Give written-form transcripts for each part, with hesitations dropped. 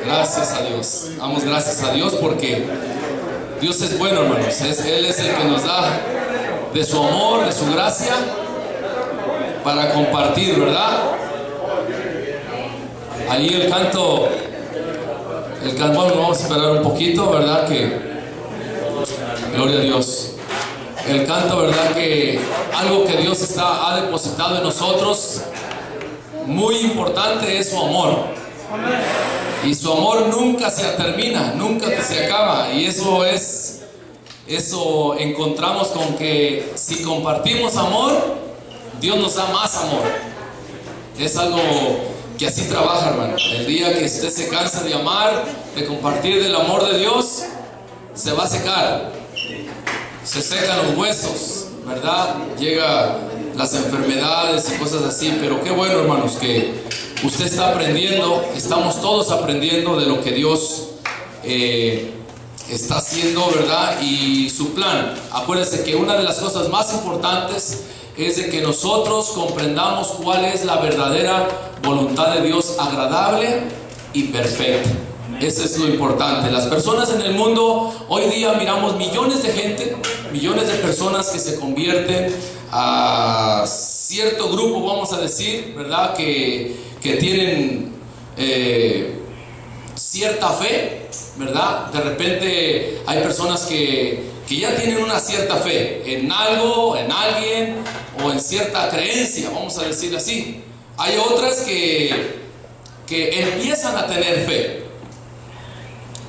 Gracias a Dios. Damos gracias a Dios porque Dios es bueno, hermanos. Él es el que nos da de su amor, de su gracia para compartir, ¿verdad? Ahí el canto, bueno, vamos a esperar un poquito, ¿verdad? Que gloria a Dios. El canto, ¿verdad? Que algo que Dios ha depositado en nosotros, muy importante, es su amor. Y su amor nunca se termina, nunca se acaba. Y eso encontramos con que si compartimos amor, Dios nos da más amor. Es algo que así trabaja, hermano. El día que usted se cansa de amar, de compartir del amor de Dios, se va a secar. Se secan los huesos, ¿verdad? Llegan las enfermedades y cosas así. Pero qué bueno, hermanos, que usted está aprendiendo, estamos todos aprendiendo de lo que Dios está haciendo, ¿verdad? Y su plan. Acuérdense que una de las cosas más importantes es de que nosotros comprendamos cuál es la verdadera voluntad de Dios, agradable y perfecta. Eso es lo importante. Las personas en el mundo, hoy día miramos millones de gente, millones de personas que se convierten a cierto grupo, vamos a decir, ¿verdad? Que tienen cierta fe, ¿verdad? De repente hay personas que ya tienen una cierta fe en algo, en alguien o en cierta creencia, vamos a decir así. Hay otras que empiezan a tener fe.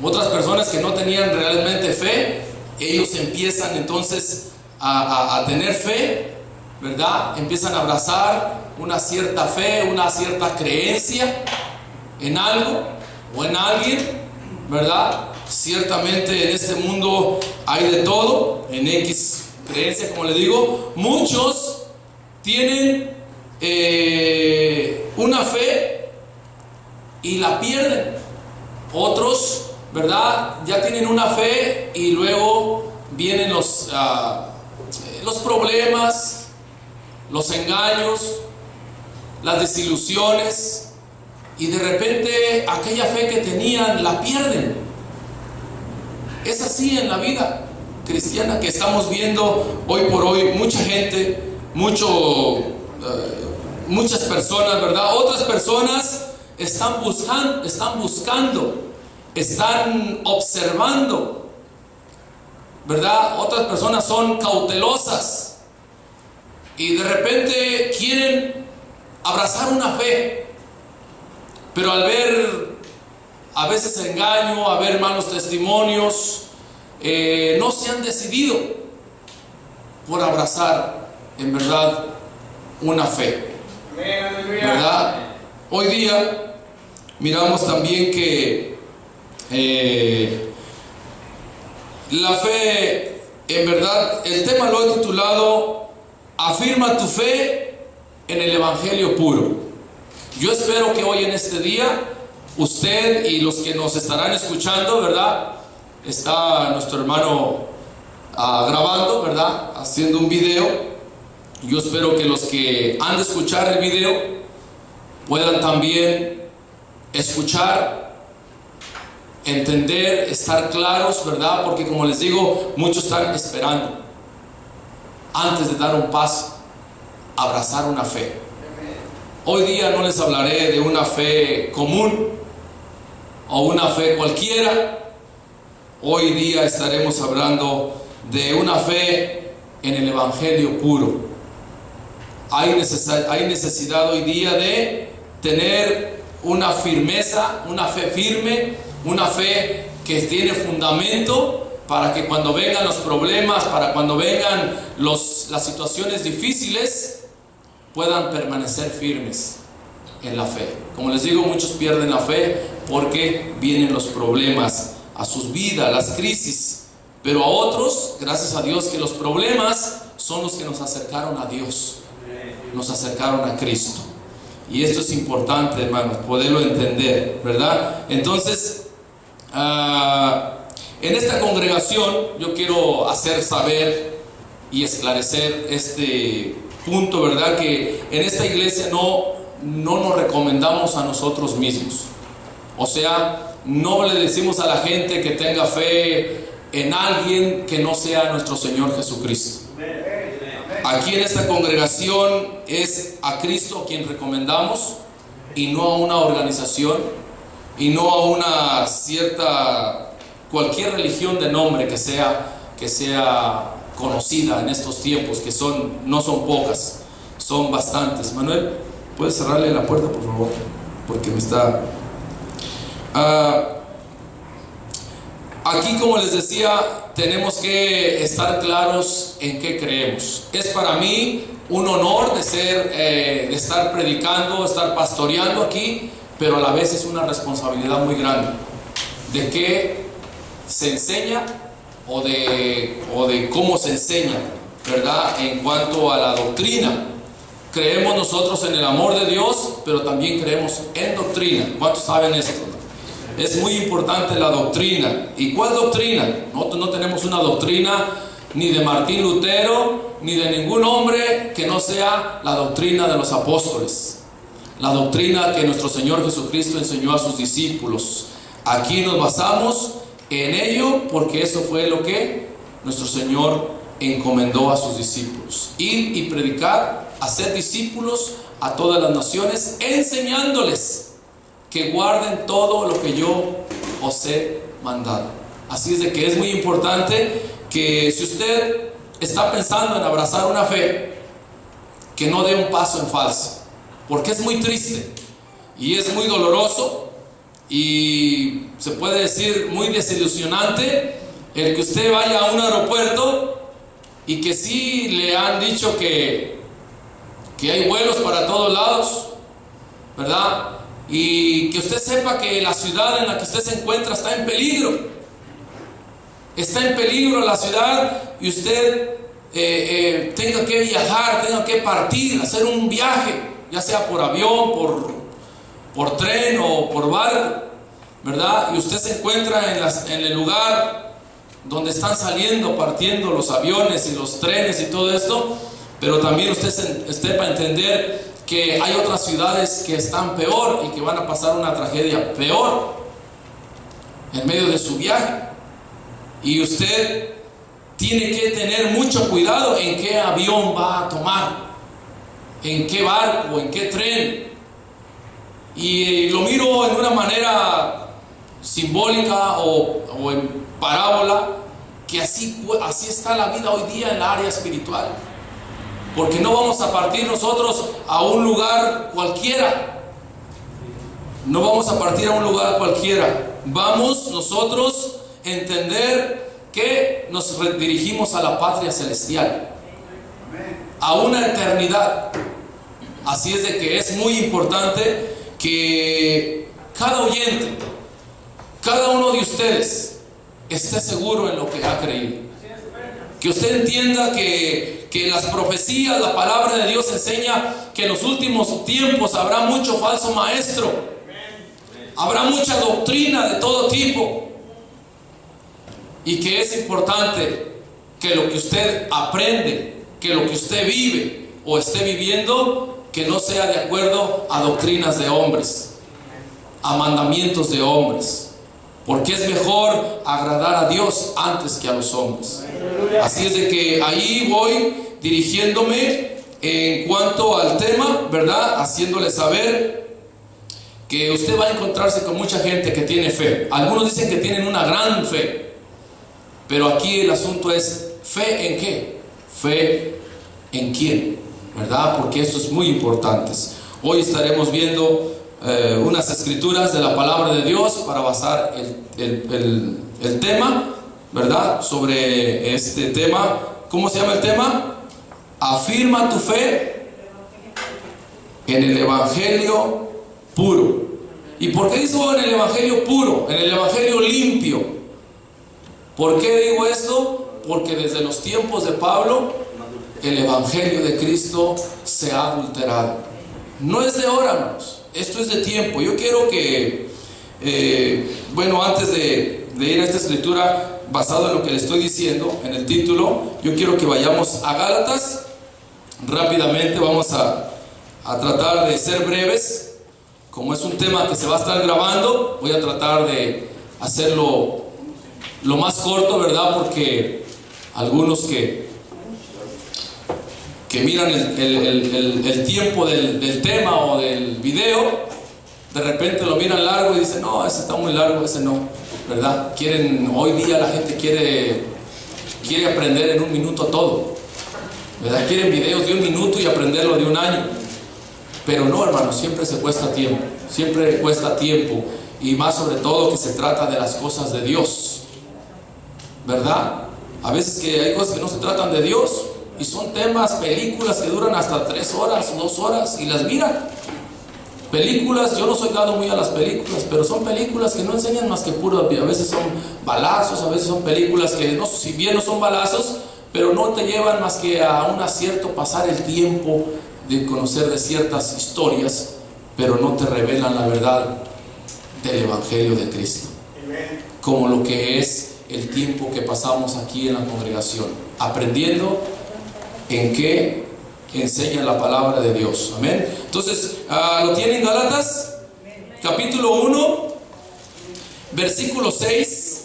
Otras personas que no tenían realmente fe, ellos empiezan entonces a tener fe, ¿verdad? Empiezan a abrazar una cierta fe, una cierta creencia en algo o en alguien, ¿verdad? Ciertamente en este mundo hay de todo, en X creencia, como le digo. Muchos tienen una fe y la pierden. Otros, ¿verdad? Ya tienen una fe y luego vienen los problemas, los engaños, las desilusiones, y de repente aquella fe que tenían la pierden. Es así en la vida cristiana que estamos viendo hoy por hoy. Mucha gente, muchas personas, ¿verdad? Otras personas están buscando, están observando, ¿verdad? Otras personas son cautelosas y de repente quieren abrazar una fe, pero al ver a veces engaño, a ver malos testimonios, no se han decidido por abrazar en verdad una fe, ¿verdad? Hoy día miramos también que la fe, en verdad, el tema lo he titulado "Afirma tu fe en el Evangelio puro". Yo espero que hoy en este día usted y los que nos estarán escuchando, ¿verdad? Está nuestro hermano grabando, ¿verdad? Haciendo un video. Yo espero que los que han de escuchar el video puedan también escuchar, entender, estar claros, ¿verdad? Porque como les digo, muchos están esperando antes de dar un paso, abrazar una fe. Hoy día no les hablaré de una fe común o una fe cualquiera. Hoy día estaremos hablando de una fe en el Evangelio puro. Hay necesidad hoy día de tener una firmeza, una fe firme, una fe que tiene fundamento para que cuando vengan los problemas, para cuando vengan las situaciones difíciles, puedan permanecer firmes en la fe. Como les digo, muchos pierden la fe porque vienen los problemas a sus vidas, las crisis. Pero a otros, gracias a Dios, que los problemas son los que nos acercaron a Dios, nos acercaron a Cristo. Y esto es importante, hermanos, poderlo entender, ¿verdad? Entonces, en esta congregación yo quiero hacer saber y esclarecer este punto, ¿verdad? Que en esta iglesia no nos recomendamos a nosotros mismos. O sea, no le decimos a la gente que tenga fe en alguien que no sea nuestro Señor Jesucristo. Aquí en esta congregación es a Cristo a quien recomendamos, y no a una organización, y no a una cierta, cualquier religión de nombre que sea conocida en estos tiempos, que no son pocas, son bastantes. Manuel, ¿puedes cerrarle la puerta, por favor? Porque me está... Aquí, como les decía, tenemos que estar claros en qué creemos. Es para mí un honor de estar predicando, estar pastoreando aquí, pero a la vez es una responsabilidad muy grande de qué se enseña o de cómo se enseña, ¿verdad? En cuanto a la doctrina. Creemos nosotros en el amor de Dios, pero también creemos en doctrina. ¿Cuántos saben esto? Es muy importante la doctrina. ¿Y cuál doctrina? Nosotros no tenemos una doctrina ni de Martín Lutero, ni de ningún hombre que no sea la doctrina de los apóstoles, la doctrina que nuestro Señor Jesucristo enseñó a sus discípulos. Aquí nos basamos en ello porque eso fue lo que nuestro Señor encomendó a sus discípulos: ir y predicar, hacer discípulos a todas las naciones, enseñándoles que guarden todo lo que yo os he mandado. Así es de que es muy importante que, si usted está pensando en abrazar una fe, que no dé un paso en falso, porque es muy triste y es muy doloroso y se puede decir muy desilusionante el que usted vaya a un aeropuerto y que sí le han dicho que hay vuelos para todos lados, ¿verdad? Y que usted sepa que la ciudad en la que usted se encuentra está en peligro. Está en peligro la ciudad, y usted tenga que viajar, tenga que partir, hacer un viaje, ya sea por avión, por tren o por barco, ¿verdad? Y usted se encuentra en el lugar donde están saliendo, partiendo los aviones y los trenes y todo esto, pero también usted esté para entender que hay otras ciudades que están peor y que van a pasar una tragedia peor en medio de su viaje. Y usted tiene que tener mucho cuidado en qué avión va a tomar, en qué barco, en qué tren. Y lo miro en una manera simbólica o en parábola, que así está la vida hoy día en la área espiritual. Porque no vamos a partir nosotros a un lugar cualquiera. No vamos a partir a un lugar cualquiera. Vamos nosotros a entender que nos dirigimos a la patria celestial, a una eternidad. Así es de que es muy importante que cada oyente, cada uno de ustedes, esté seguro en lo que ha creído. Que usted entienda que las profecías, la palabra de Dios enseña que en los últimos tiempos habrá mucho falso maestro, habrá mucha doctrina de todo tipo, y que es importante que lo que usted aprende, que lo que usted vive o esté viviendo, que no sea de acuerdo a doctrinas de hombres, a mandamientos de hombres. Porque es mejor agradar a Dios antes que a los hombres. Así es de que ahí voy dirigiéndome en cuanto al tema, ¿verdad? Haciéndole saber que usted va a encontrarse con mucha gente que tiene fe. Algunos dicen que tienen una gran fe, pero aquí el asunto es: ¿fe en qué? ¿Fe en quién? ¿Verdad? Porque esto es muy importante. Hoy estaremos viendo unas escrituras de la palabra de Dios para basar el tema, ¿verdad? Sobre este tema. ¿Cómo se llama el tema? Afirma tu fe en el Evangelio puro. ¿Y por qué digo en el Evangelio puro? En el Evangelio limpio. ¿Por qué digo esto? Porque desde los tiempos de Pablo el Evangelio de Cristo se ha adulterado. No es de ahora, hermanos. Esto es de tiempo. Yo quiero que, antes de ir a esta escritura, basado en lo que le estoy diciendo, en el título, yo quiero que vayamos a Gálatas. Rápidamente vamos a tratar de ser breves, como es un tema que se va a estar grabando, voy a tratar de hacerlo lo más corto, ¿verdad? Porque algunos que miran el tiempo del tema o del video, de repente lo miran largo y dicen, no, ese está muy largo, ese no, ¿verdad? Hoy día la gente quiere aprender en un minuto todo, ¿verdad? Quieren videos de un minuto y aprenderlo de un año. Pero no, hermanos, siempre cuesta tiempo, y más sobre todo que se trata de las cosas de Dios, ¿verdad? A veces que hay cosas que no se tratan de Dios y son temas, películas que duran hasta 3 horas, 2 horas y las miran. Películas, yo no soy dado muy a las películas, pero son películas que no enseñan más que puro, a veces son balazos, a veces son películas que no, si bien no son balazos, pero no te llevan más que a un acierto, pasar el tiempo de conocer de ciertas historias, pero no te revelan la verdad del Evangelio de Cristo. Como lo que es el tiempo que pasamos aquí en la congregación, aprendiendo en qué enseña la palabra de Dios. Amén. Entonces, ¿lo tienen Gálatas? Capítulo 1, versículo 6.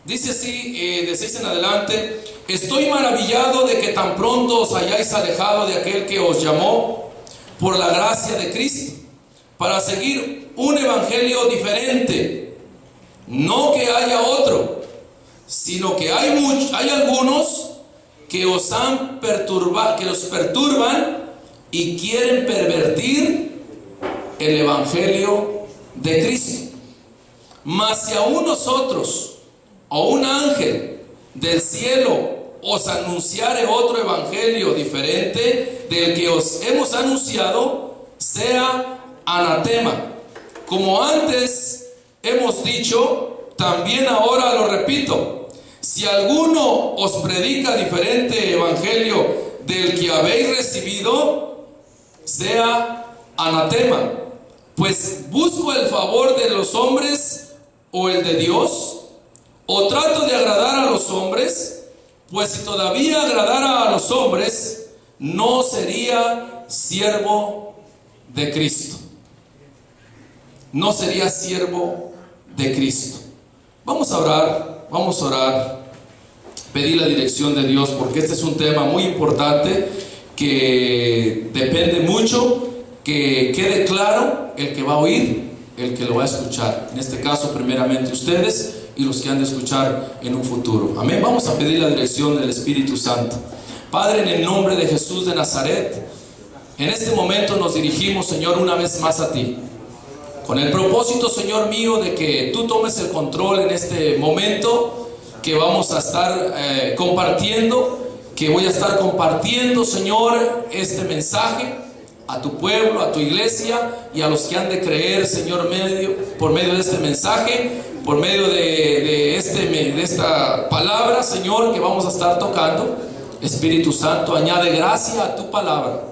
Dice así, de 6 en adelante: estoy maravillado de que tan pronto os hayáis alejado de aquel que os llamó por la gracia de Cristo, para seguir un evangelio diferente. No que haya otro, sino que hay algunos que os perturban y quieren pervertir el evangelio de Cristo. Mas si aún nosotros o un ángel del cielo os anunciare otro evangelio diferente del que os hemos anunciado, sea anatema. Como antes hemos dicho, también ahora lo repito: si alguno os predica diferente evangelio del que habéis recibido, sea anatema. Pues busco el favor de los hombres o el de Dios, o trato de agradar a los hombres. Pues si todavía agradara a los hombres, no sería siervo de Cristo. No sería siervo de Cristo. Vamos a orar, pedir la dirección de Dios, porque este es un tema muy importante que depende mucho que quede claro el que va a oír, el que lo va a escuchar. En este caso, primeramente ustedes y los que han de escuchar en un futuro. Amén. Vamos a pedir la dirección del Espíritu Santo. Padre, en el nombre de Jesús de Nazaret, en este momento nos dirigimos, Señor, una vez más a ti, con el propósito, Señor mío, de que tú tomes el control en este momento que vamos a estar compartiendo, que voy a estar compartiendo, Señor, este mensaje a tu pueblo, a tu iglesia y a los que han de creer, Señor, por medio de este mensaje, por medio de esta palabra, Señor, que vamos a estar tocando. Espíritu Santo, añade gracia a tu palabra.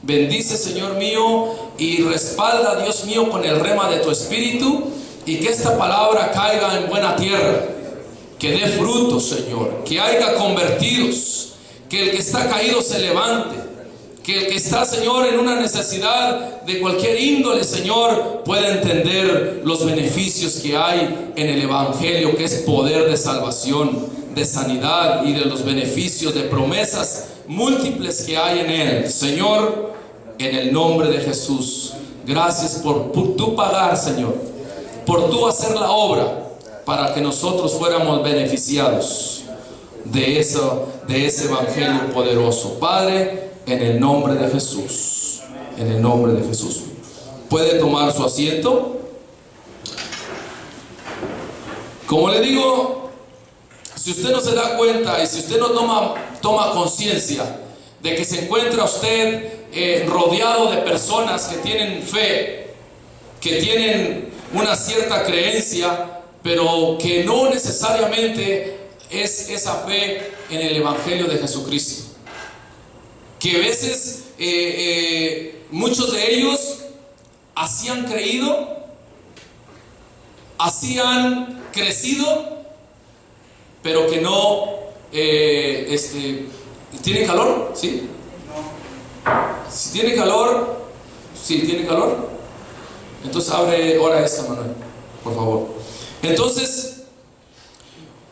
Bendice, Señor mío, y respalda, Dios mío, con el rema de tu Espíritu, y que esta palabra caiga en buena tierra, que dé frutos, Señor, que haya convertidos, que el que está caído se levante, que el que está, Señor, en una necesidad de cualquier índole, Señor, pueda entender los beneficios que hay en el Evangelio, que es poder de salvación, de sanidad y de los beneficios, de promesas múltiples que hay en él. Señor, en el nombre de Jesús, gracias por tu pagar, Señor, por tu hacer la obra para que nosotros fuéramos beneficiados de ese evangelio poderoso. Padre, en el nombre de Jesús, en el nombre de Jesús. Puede tomar su asiento. Como le digo, si usted no se da cuenta y si usted no toma conciencia de que se encuentra usted rodeado de personas que tienen fe, que tienen una cierta creencia, pero que no necesariamente es esa fe en el Evangelio de Jesucristo, que a veces muchos de ellos así han creído, así han crecido, pero que no ¿tiene calor? ¿Sí? Si tiene calor, ¿Sí? ¿Tiene calor? Entonces abre ahora esta, Manuel, por favor. Entonces,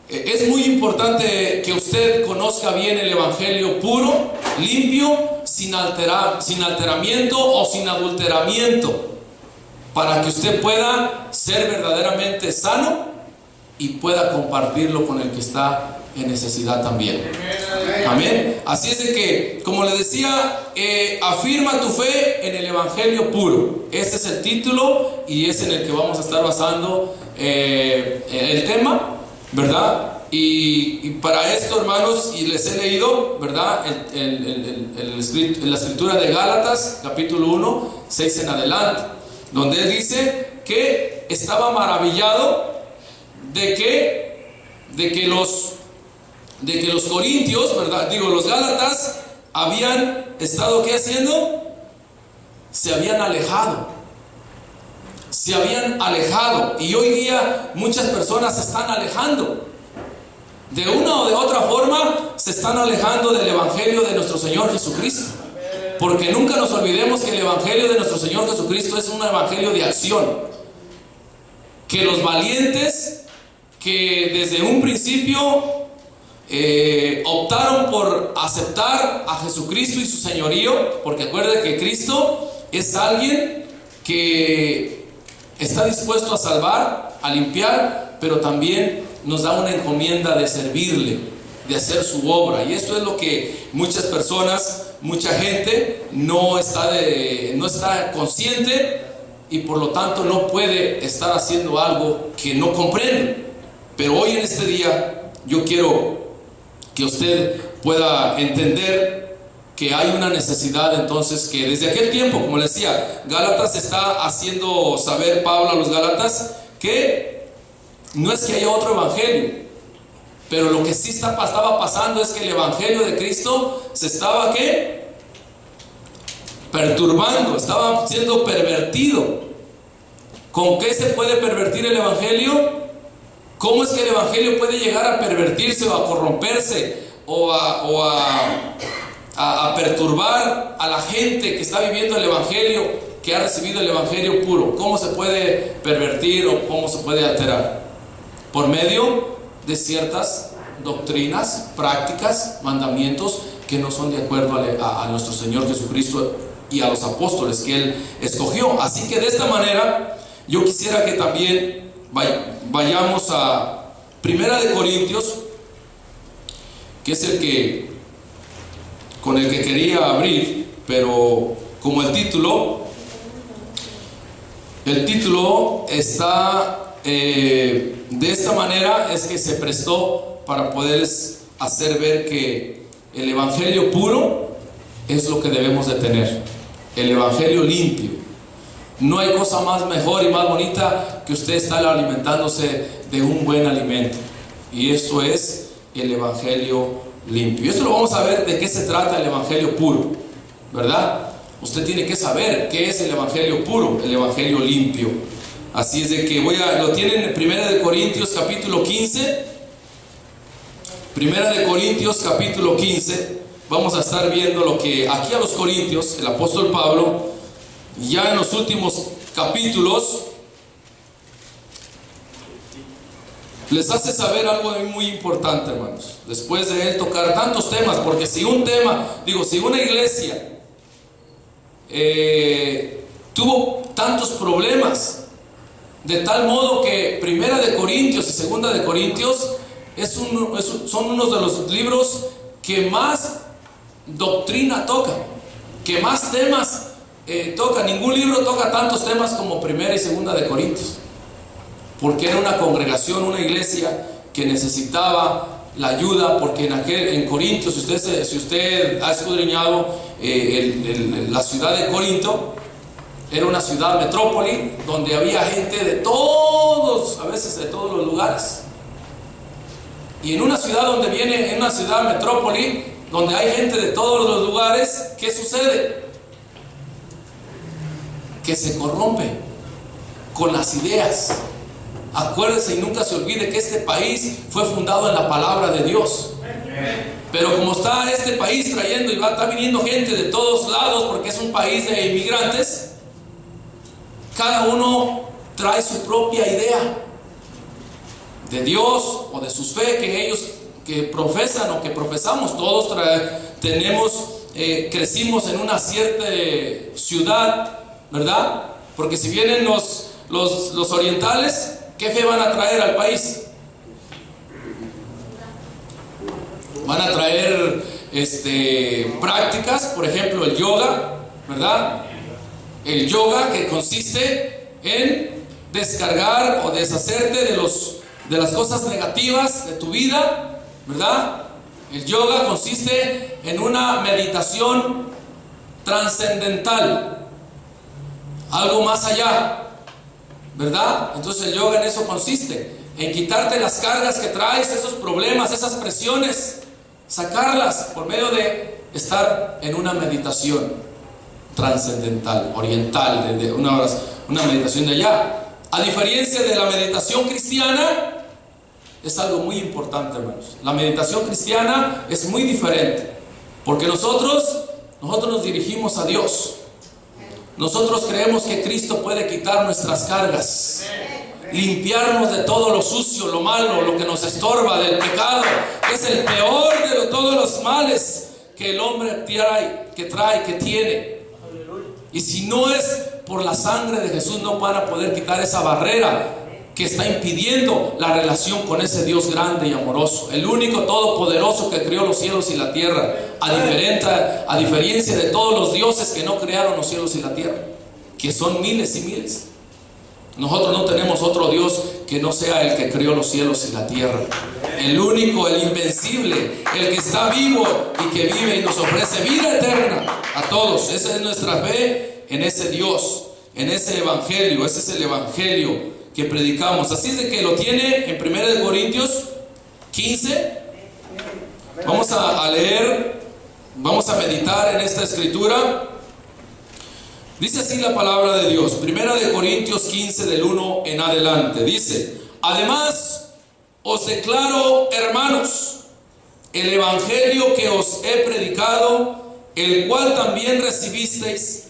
es muy importante que usted conozca bien el Evangelio puro, limpio, sin alteramiento o sin adulteramiento, para que usted pueda ser verdaderamente sano y pueda compartirlo con el que está en necesidad también. Amén. Así es de que, como le decía, afirma tu fe en el Evangelio puro. Este es el título y es en el que vamos a estar basando el tema, ¿verdad? Y para esto, hermanos, y les he leído, ¿verdad? La escritura de Gálatas, capítulo 1, 6 en adelante, donde él dice que estaba maravillado de que los corintios, ¿verdad? Digo, los gálatas habían estado, ¿qué haciendo? Se habían alejado. Se habían alejado. Y hoy día muchas personas se están alejando. De una o de otra forma se están alejando del Evangelio de nuestro Señor Jesucristo. Porque nunca nos olvidemos que el Evangelio de nuestro Señor Jesucristo es un Evangelio de acción. Que los valientes que desde un principio optaron por aceptar a Jesucristo y su señorío, porque acuérdense que Cristo es alguien que está dispuesto a salvar, a limpiar, pero también nos da una encomienda de servirle, de hacer su obra. Y esto es lo que muchas personas, mucha gente no está consciente, y por lo tanto no puede estar haciendo algo que no comprende. Pero hoy en este día yo quiero que usted pueda entender que hay una necesidad. Entonces, que desde aquel tiempo, como le decía, Gálatas está haciendo saber Pablo a los Gálatas que no es que haya otro evangelio, pero lo que sí estaba pasando es que el evangelio de Cristo se estaba, ¿qué? Perturbando, estaba siendo pervertido. ¿Con qué se puede pervertir el evangelio? ¿Cómo es que el evangelio puede llegar a pervertirse o a corromperse o a perturbar a la gente que está viviendo el evangelio, que ha recibido el evangelio puro? ¿Cómo se puede pervertir o cómo se puede alterar? Por medio de ciertas doctrinas, prácticas, mandamientos que no son de acuerdo a nuestro Señor Jesucristo y a los apóstoles que Él escogió. Así que de esta manera yo quisiera que también vayamos a Primera de Corintios, que es con el que quería abrir, pero como el título está de esta manera, es que se prestó para poderles hacer ver que el evangelio puro es lo que debemos de tener, el evangelio limpio. No hay cosa más mejor y más bonita que usted estar alimentándose de un buen alimento, y eso es el evangelio limpio. Y esto lo vamos a ver de qué se trata el evangelio puro, ¿verdad? Usted tiene que saber qué es el evangelio puro, el evangelio limpio. Así es de que lo tienen en Primera de Corintios capítulo 15. Primera de Corintios capítulo 15. Vamos a estar viendo lo que aquí a los corintios el apóstol Pablo, ya en los últimos capítulos, les hace saber algo muy importante, hermanos. Después de él tocar tantos temas, porque si una iglesia tuvo tantos problemas, de tal modo que Primera de Corintios y Segunda de Corintios son unos de los libros que más doctrina tocan, que más temas toca. Ningún libro toca tantos temas como Primera y Segunda de Corintios, porque era una congregación, una iglesia que necesitaba la ayuda, porque en Corintios, si usted ha escudriñado la ciudad de Corinto, era una ciudad metrópoli donde había gente de todos, a veces de todos los lugares. Y en una ciudad en una ciudad metrópoli donde hay gente de todos los lugares, ¿qué sucede? Que se corrompe con las ideas. Acuérdese y nunca se olvide que este país fue fundado en la palabra de Dios. Pero como está este país trayendo y está viniendo gente de todos lados, porque es un país de inmigrantes, cada uno trae su propia idea de Dios o de su fe que ellos que profesan o que profesamos. Todos crecimos en una cierta ciudad, ¿verdad? Porque si vienen los orientales, ¿qué fe van a traer al país? Van a traer prácticas, por ejemplo el yoga, ¿verdad? El yoga, que consiste en descargar o deshacerte de las cosas negativas de tu vida, ¿verdad? El yoga consiste en una meditación trascendental, algo más allá, ¿verdad? Entonces el yoga en eso consiste, en quitarte las cargas que traes, esos problemas, esas presiones, sacarlas por medio de estar en una meditación trascendental, oriental, de una meditación de allá. A diferencia de la meditación cristiana, es algo muy importante, hermanos. La meditación cristiana es muy diferente, porque nosotros nos dirigimos a Dios. Nosotros creemos que Cristo puede quitar nuestras cargas, limpiarnos de todo lo sucio, lo malo, lo que nos estorba, del pecado, que es el peor de todos los males que el hombre que tiene. Y si no es por la sangre de Jesús, no van a poder quitar esa barrera que está impidiendo la relación con ese Dios grande y amoroso, el único todopoderoso que creó los cielos y la tierra, a diferencia de todos los dioses que no crearon los cielos y la tierra, que son miles y miles. Nosotros no tenemos otro Dios que no sea el que creó los cielos y la tierra, el único, el invencible, el que está vivo y que vive y nos ofrece vida eterna a todos. Esa es nuestra fe en ese Dios, en ese evangelio. Ese es el evangelio que predicamos. Así es de que lo tiene en 1 Corintios 15. Vamos a leer, vamos a meditar en esta escritura. Dice así la palabra de Dios, 1 Corintios 15 del 1 en adelante. Dice: además os declaro, hermanos, el evangelio que os he predicado, el cual también recibisteis,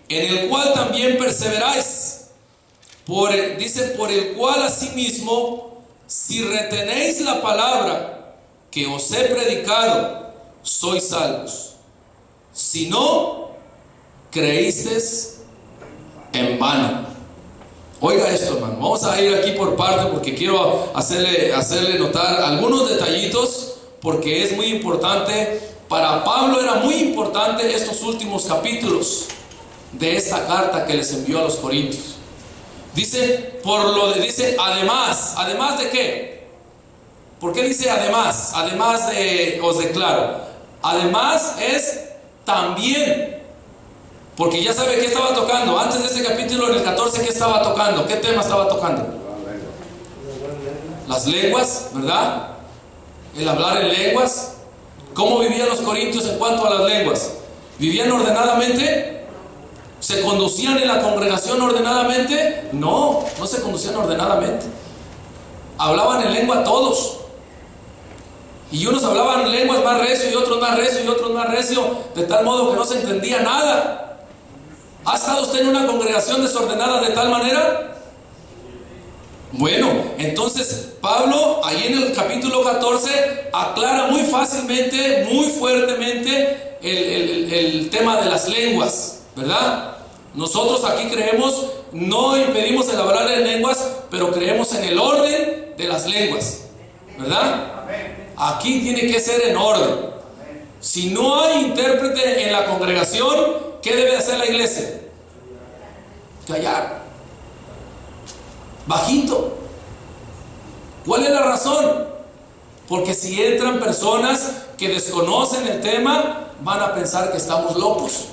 en el cual también perseveráis. Dice, por el cual asimismo, si retenéis la palabra que os he predicado, sois salvos. Si no, creísteis en vano. Oiga esto, hermano. Vamos a ir aquí por parte, porque quiero hacerle notar algunos detallitos, porque es muy importante. Para Pablo era muy importante estos últimos capítulos de esta carta que les envió a los Corintios. Dice, dice además de qué. ¿Por qué dice además? Además de, os declaro. Además es también. Porque ya sabe qué estaba tocando. Antes de ese capítulo, en el 14, ¿qué estaba tocando? ¿Qué tema estaba tocando? Las lenguas, ¿verdad? El hablar en lenguas. ¿Cómo vivían los corintios en cuanto a las lenguas? ¿Vivían ordenadamente? ¿Se conducían en la congregación ordenadamente? No, no se conducían ordenadamente. Hablaban en lengua todos. Y unos hablaban en lenguas más recio y otros más recio y otros más recio, de tal modo que no se entendía nada. ¿Ha estado usted en una congregación desordenada de tal manera? Bueno, entonces Pablo ahí en el capítulo 14 aclara muy fácilmente, muy fuertemente el tema de las lenguas, ¿verdad? Nosotros aquí creemos, no impedimos el hablar en lenguas, pero creemos en el orden de las lenguas, ¿verdad? Aquí tiene que ser en orden. Si no hay intérprete en la congregación, ¿qué debe hacer la iglesia? Callar. Bajito. ¿Cuál es la razón? Porque si entran personas que desconocen el tema, van a pensar que estamos locos.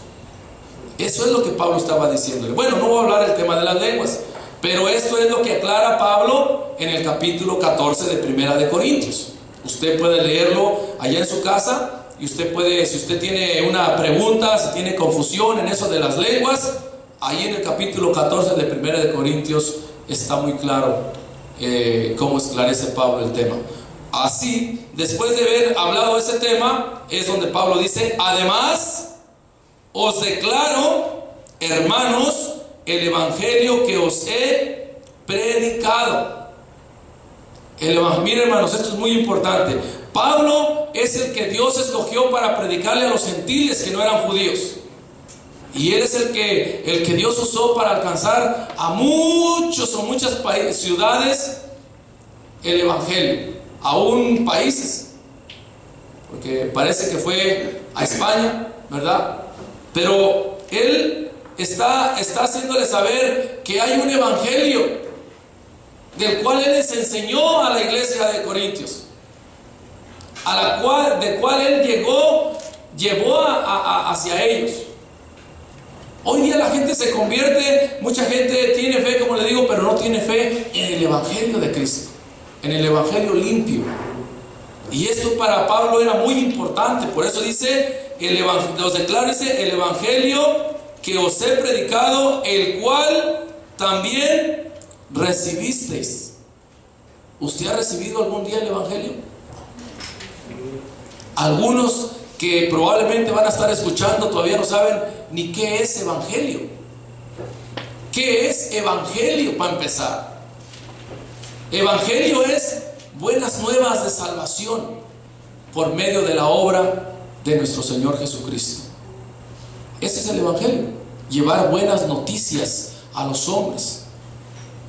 Eso es lo que Pablo estaba diciéndole. Bueno, no voy a hablar del tema de las lenguas, pero esto es lo que aclara Pablo en el capítulo 14 de 1 Corintios. Usted puede leerlo allá en su casa, y usted puede, si usted tiene una pregunta, si tiene confusión en eso de las lenguas, ahí en el capítulo 14 de 1 Corintios está muy claro cómo esclarece Pablo el tema. Así, después de haber hablado ese tema, es donde Pablo dice: además os declaro, hermanos, el evangelio que os he predicado. Miren, hermanos, esto es muy importante. Pablo es el que Dios escogió para predicarle a los gentiles que no eran judíos. Y él es el que Dios usó para alcanzar a muchos o muchas ciudades el evangelio, aún países, porque parece que fue a España, ¿verdad? Pero él está haciéndole saber que hay un evangelio del cual él les enseñó a la iglesia de Corintios, del cual él llevó hacia ellos. Hoy día la gente se convierte, mucha gente tiene fe, como le digo, pero no tiene fe en el evangelio de Cristo, en el evangelio limpio. Y esto para Pablo era muy importante. Por eso dice, os declaro, dice, el evangelio que os he predicado, el cual también recibisteis. ¿Usted ha recibido algún día el evangelio? Algunos que probablemente van a estar escuchando todavía no saben ni qué es evangelio. ¿Qué es evangelio para empezar? Evangelio es buenas nuevas de salvación por medio de la obra de nuestro Señor Jesucristo. Ese es el evangelio. Llevar buenas noticias a los hombres.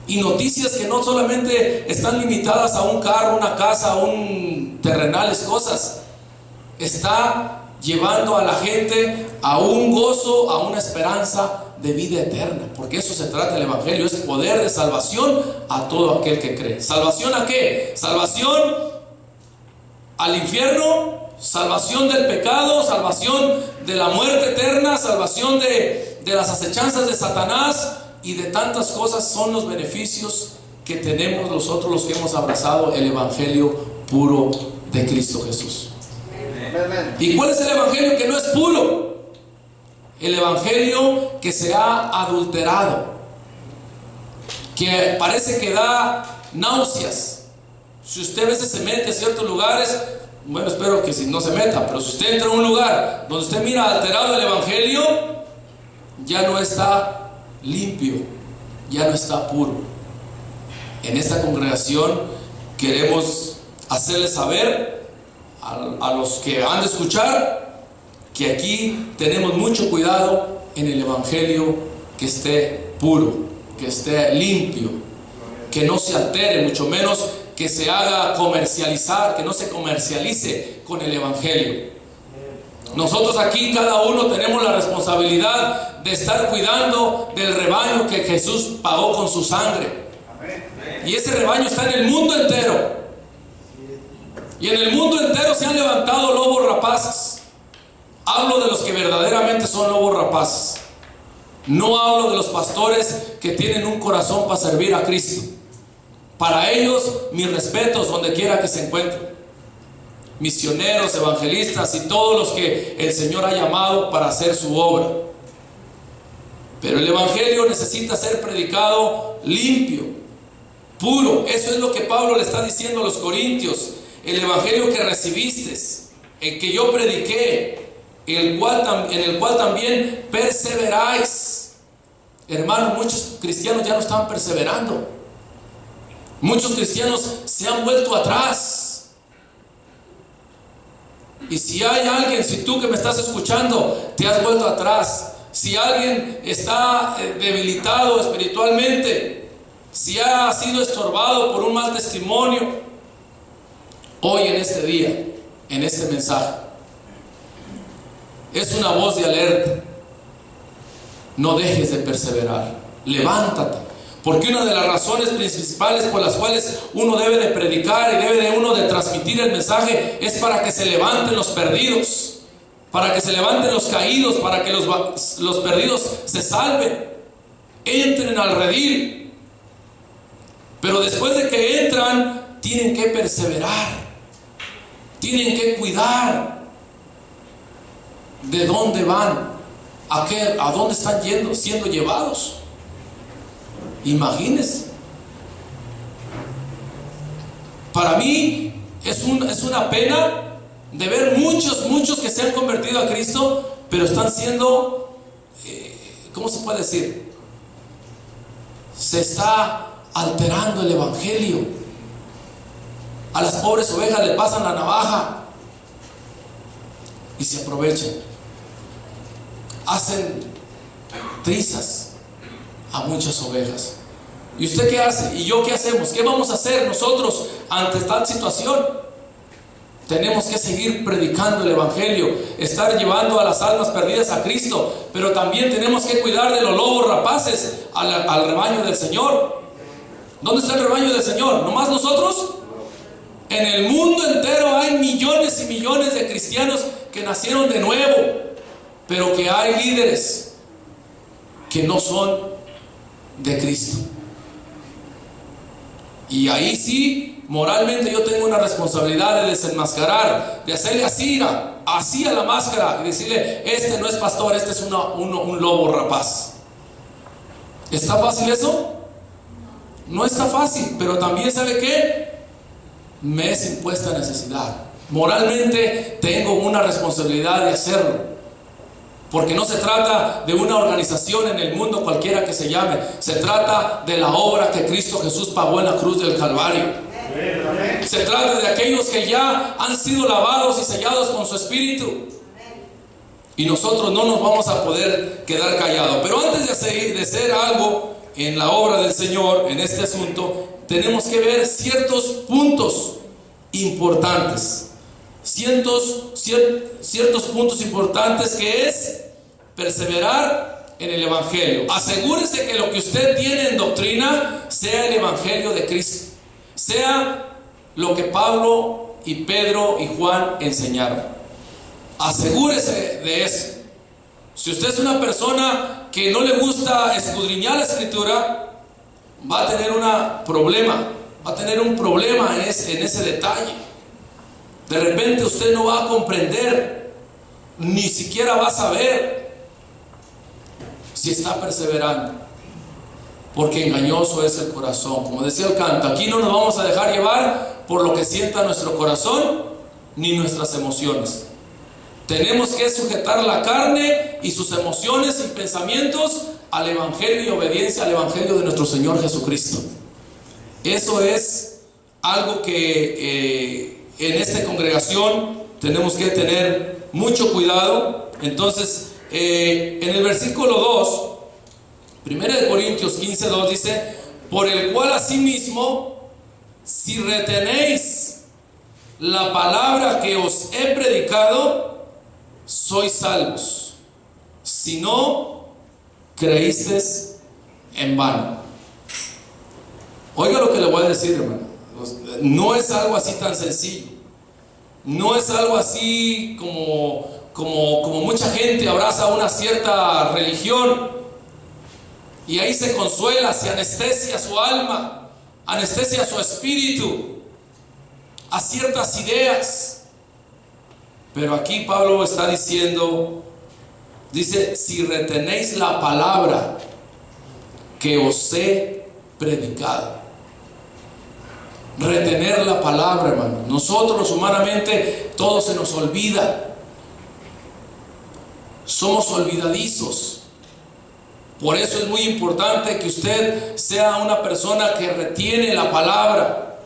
Y noticias que no solamente están limitadas a un carro, una casa, a terrenales cosas. Está llevando a la gente a un gozo, a una esperanza de vida eterna, porque eso se trata el evangelio, es poder de salvación a todo aquel que cree. ¿Salvación a qué? Salvación al infierno, salvación del pecado, salvación de la muerte eterna, salvación de las acechanzas de Satanás y de tantas cosas. Son los beneficios que tenemos nosotros los que hemos abrazado el evangelio puro de Cristo Jesús. ¿Y cuál es el evangelio que no es puro? El evangelio que se ha adulterado, que parece que da náuseas. Si usted a veces se mete a ciertos lugares, bueno, espero que si no se meta, pero si usted entra a un lugar donde usted mira alterado el evangelio, ya no está limpio, ya no está puro. En esta congregación queremos hacerles saber a los que han de escuchar que aquí tenemos mucho cuidado en el evangelio, que esté puro, que esté limpio, que no se altere, mucho menos que se haga comercializar, que no se comercialice con el evangelio. Nosotros aquí cada uno tenemos la responsabilidad de estar cuidando del rebaño que Jesús pagó con su sangre. Y ese rebaño está en el mundo entero. Y en el mundo entero se han levantado lobos rapaces. Hablo de los que verdaderamente son lobos rapaces. No hablo de los pastores que tienen un corazón para servir a Cristo. Para ellos, mis respetos donde quiera que se encuentren. Misioneros, evangelistas y todos los que el Señor ha llamado para hacer su obra. Pero el evangelio necesita ser predicado limpio, puro. Eso es lo que Pablo le está diciendo a los corintios. El evangelio que recibiste, el que yo prediqué, en el cual también perseveráis. Hermano, muchos cristianos ya no están perseverando. Muchos cristianos se han vuelto atrás. Y si hay alguien, si tú que me estás escuchando te has vuelto atrás, si alguien está debilitado espiritualmente, si ha sido estorbado por un mal testimonio, hoy en este día, en este mensaje, es una voz de alerta. No dejes de perseverar, levántate, porque una de las razones principales por las cuales uno debe de predicar y debe de uno de transmitir el mensaje es para que se levanten los perdidos, para que se levanten los caídos, para que los perdidos se salven, entren al redil. Pero después de que entran, tienen que perseverar, tienen que cuidar de dónde van, a dónde están siendo llevados. Imagínense. Para mí es una pena de ver muchos que se han convertido a Cristo, pero están siendo, ¿cómo se puede decir? se está alterando el evangelio. A las pobres ovejas le pasan la navaja y se aprovechan. Hacen trizas a muchas ovejas. ¿Y usted qué hace? ¿Y yo qué hacemos? ¿Qué vamos a hacer nosotros ante tal situación? Tenemos que seguir predicando el evangelio, estar llevando a las almas perdidas a Cristo, pero también tenemos que cuidar de los lobos rapaces al rebaño del Señor. ¿Dónde está el rebaño del Señor? ¿Nomás nosotros? En el mundo entero hay millones y millones de cristianos que nacieron de nuevo, pero que hay líderes que no son de Cristo. Y ahí sí, moralmente yo tengo una responsabilidad de desenmascarar, de hacerle así a la máscara y decirle: este no es pastor, este es un lobo rapaz. ¿Está fácil eso? No está fácil, pero también, ¿sabe qué? Me es impuesta necesidad. Moralmente tengo una responsabilidad de hacerlo, porque no se trata de una organización en el mundo cualquiera que se llame. Se trata de la obra que Cristo Jesús pagó en la cruz del Calvario. Se trata de aquellos que ya han sido lavados y sellados con su Espíritu. Y nosotros no nos vamos a poder quedar callados. Pero antes de hacer algo en la obra del Señor, en este asunto, tenemos que ver ciertos puntos importantes. Ciertos puntos importantes, que es perseverar en el evangelio. Asegúrese que lo que usted tiene en doctrina sea el evangelio de Cristo, sea lo que Pablo y Pedro y Juan enseñaron. Asegúrese de eso. Si usted es una persona que no le gusta escudriñar la Escritura, va a tener un problema en ese detalle. De repente usted no va a comprender, ni siquiera va a saber si está perseverando, porque engañoso es el corazón. Como decía el canto, aquí no nos vamos a dejar llevar por lo que sienta nuestro corazón ni nuestras emociones. Tenemos que sujetar la carne y sus emociones y pensamientos al evangelio y obediencia al evangelio de nuestro Señor Jesucristo. Eso es algo que en esta congregación tenemos que tener mucho cuidado. Entonces, en el versículo 2, 1 Corintios 15:2 dice: por el cual asimismo, si retenéis la palabra que os he predicado, sois salvos, si no creísteis en vano. Oiga lo que le voy a decir, hermano. No es algo así tan sencillo. No es algo así como mucha gente abraza una cierta religión y ahí se consuela, se anestesia su alma, anestesia su espíritu a ciertas ideas. Pero aquí Pablo está diciendo, dice: si retenéis la palabra que os he predicado. Retener la palabra, hermano. Nosotros humanamente todo se nos olvida. Somos olvidadizos. Por eso es muy importante que usted sea una persona que retiene la palabra,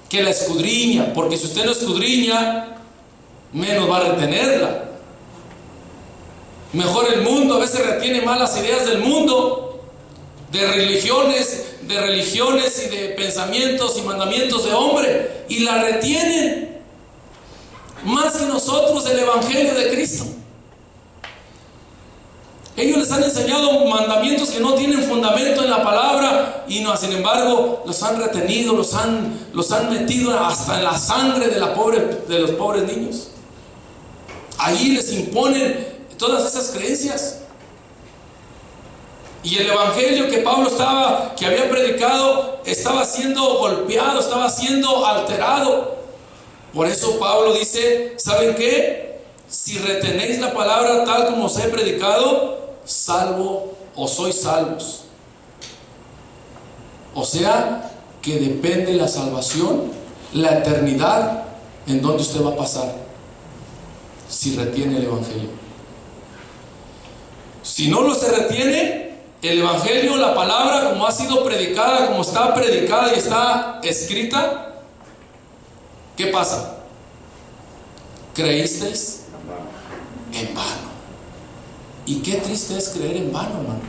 que la escudriña, porque si usted no escudriña, menos va a retenerla. Mejor el mundo a veces retiene malas ideas del mundo, de religiones y de pensamientos y mandamientos de hombre, y la retienen más que nosotros el evangelio de Cristo. Ellos les han enseñado mandamientos que no tienen fundamento en la palabra, y no, sin embargo los han retenido, los han metido hasta en la sangre de los pobres niños. Allí les imponen todas esas creencias. Y el evangelio que Pablo que había predicado, estaba siendo golpeado, estaba siendo alterado. Por eso Pablo dice: ¿saben qué? Si retenéis la palabra tal como os he predicado, salvo o sois salvos. O sea, que depende la salvación, la eternidad, en donde usted va a pasar, si retiene el evangelio. Si no lo se retiene, el Evangelio, la palabra, como ha sido predicada, como está predicada y está escrita, ¿qué pasa? ¿Creísteis? En vano. Y qué triste es creer en vano, hermano.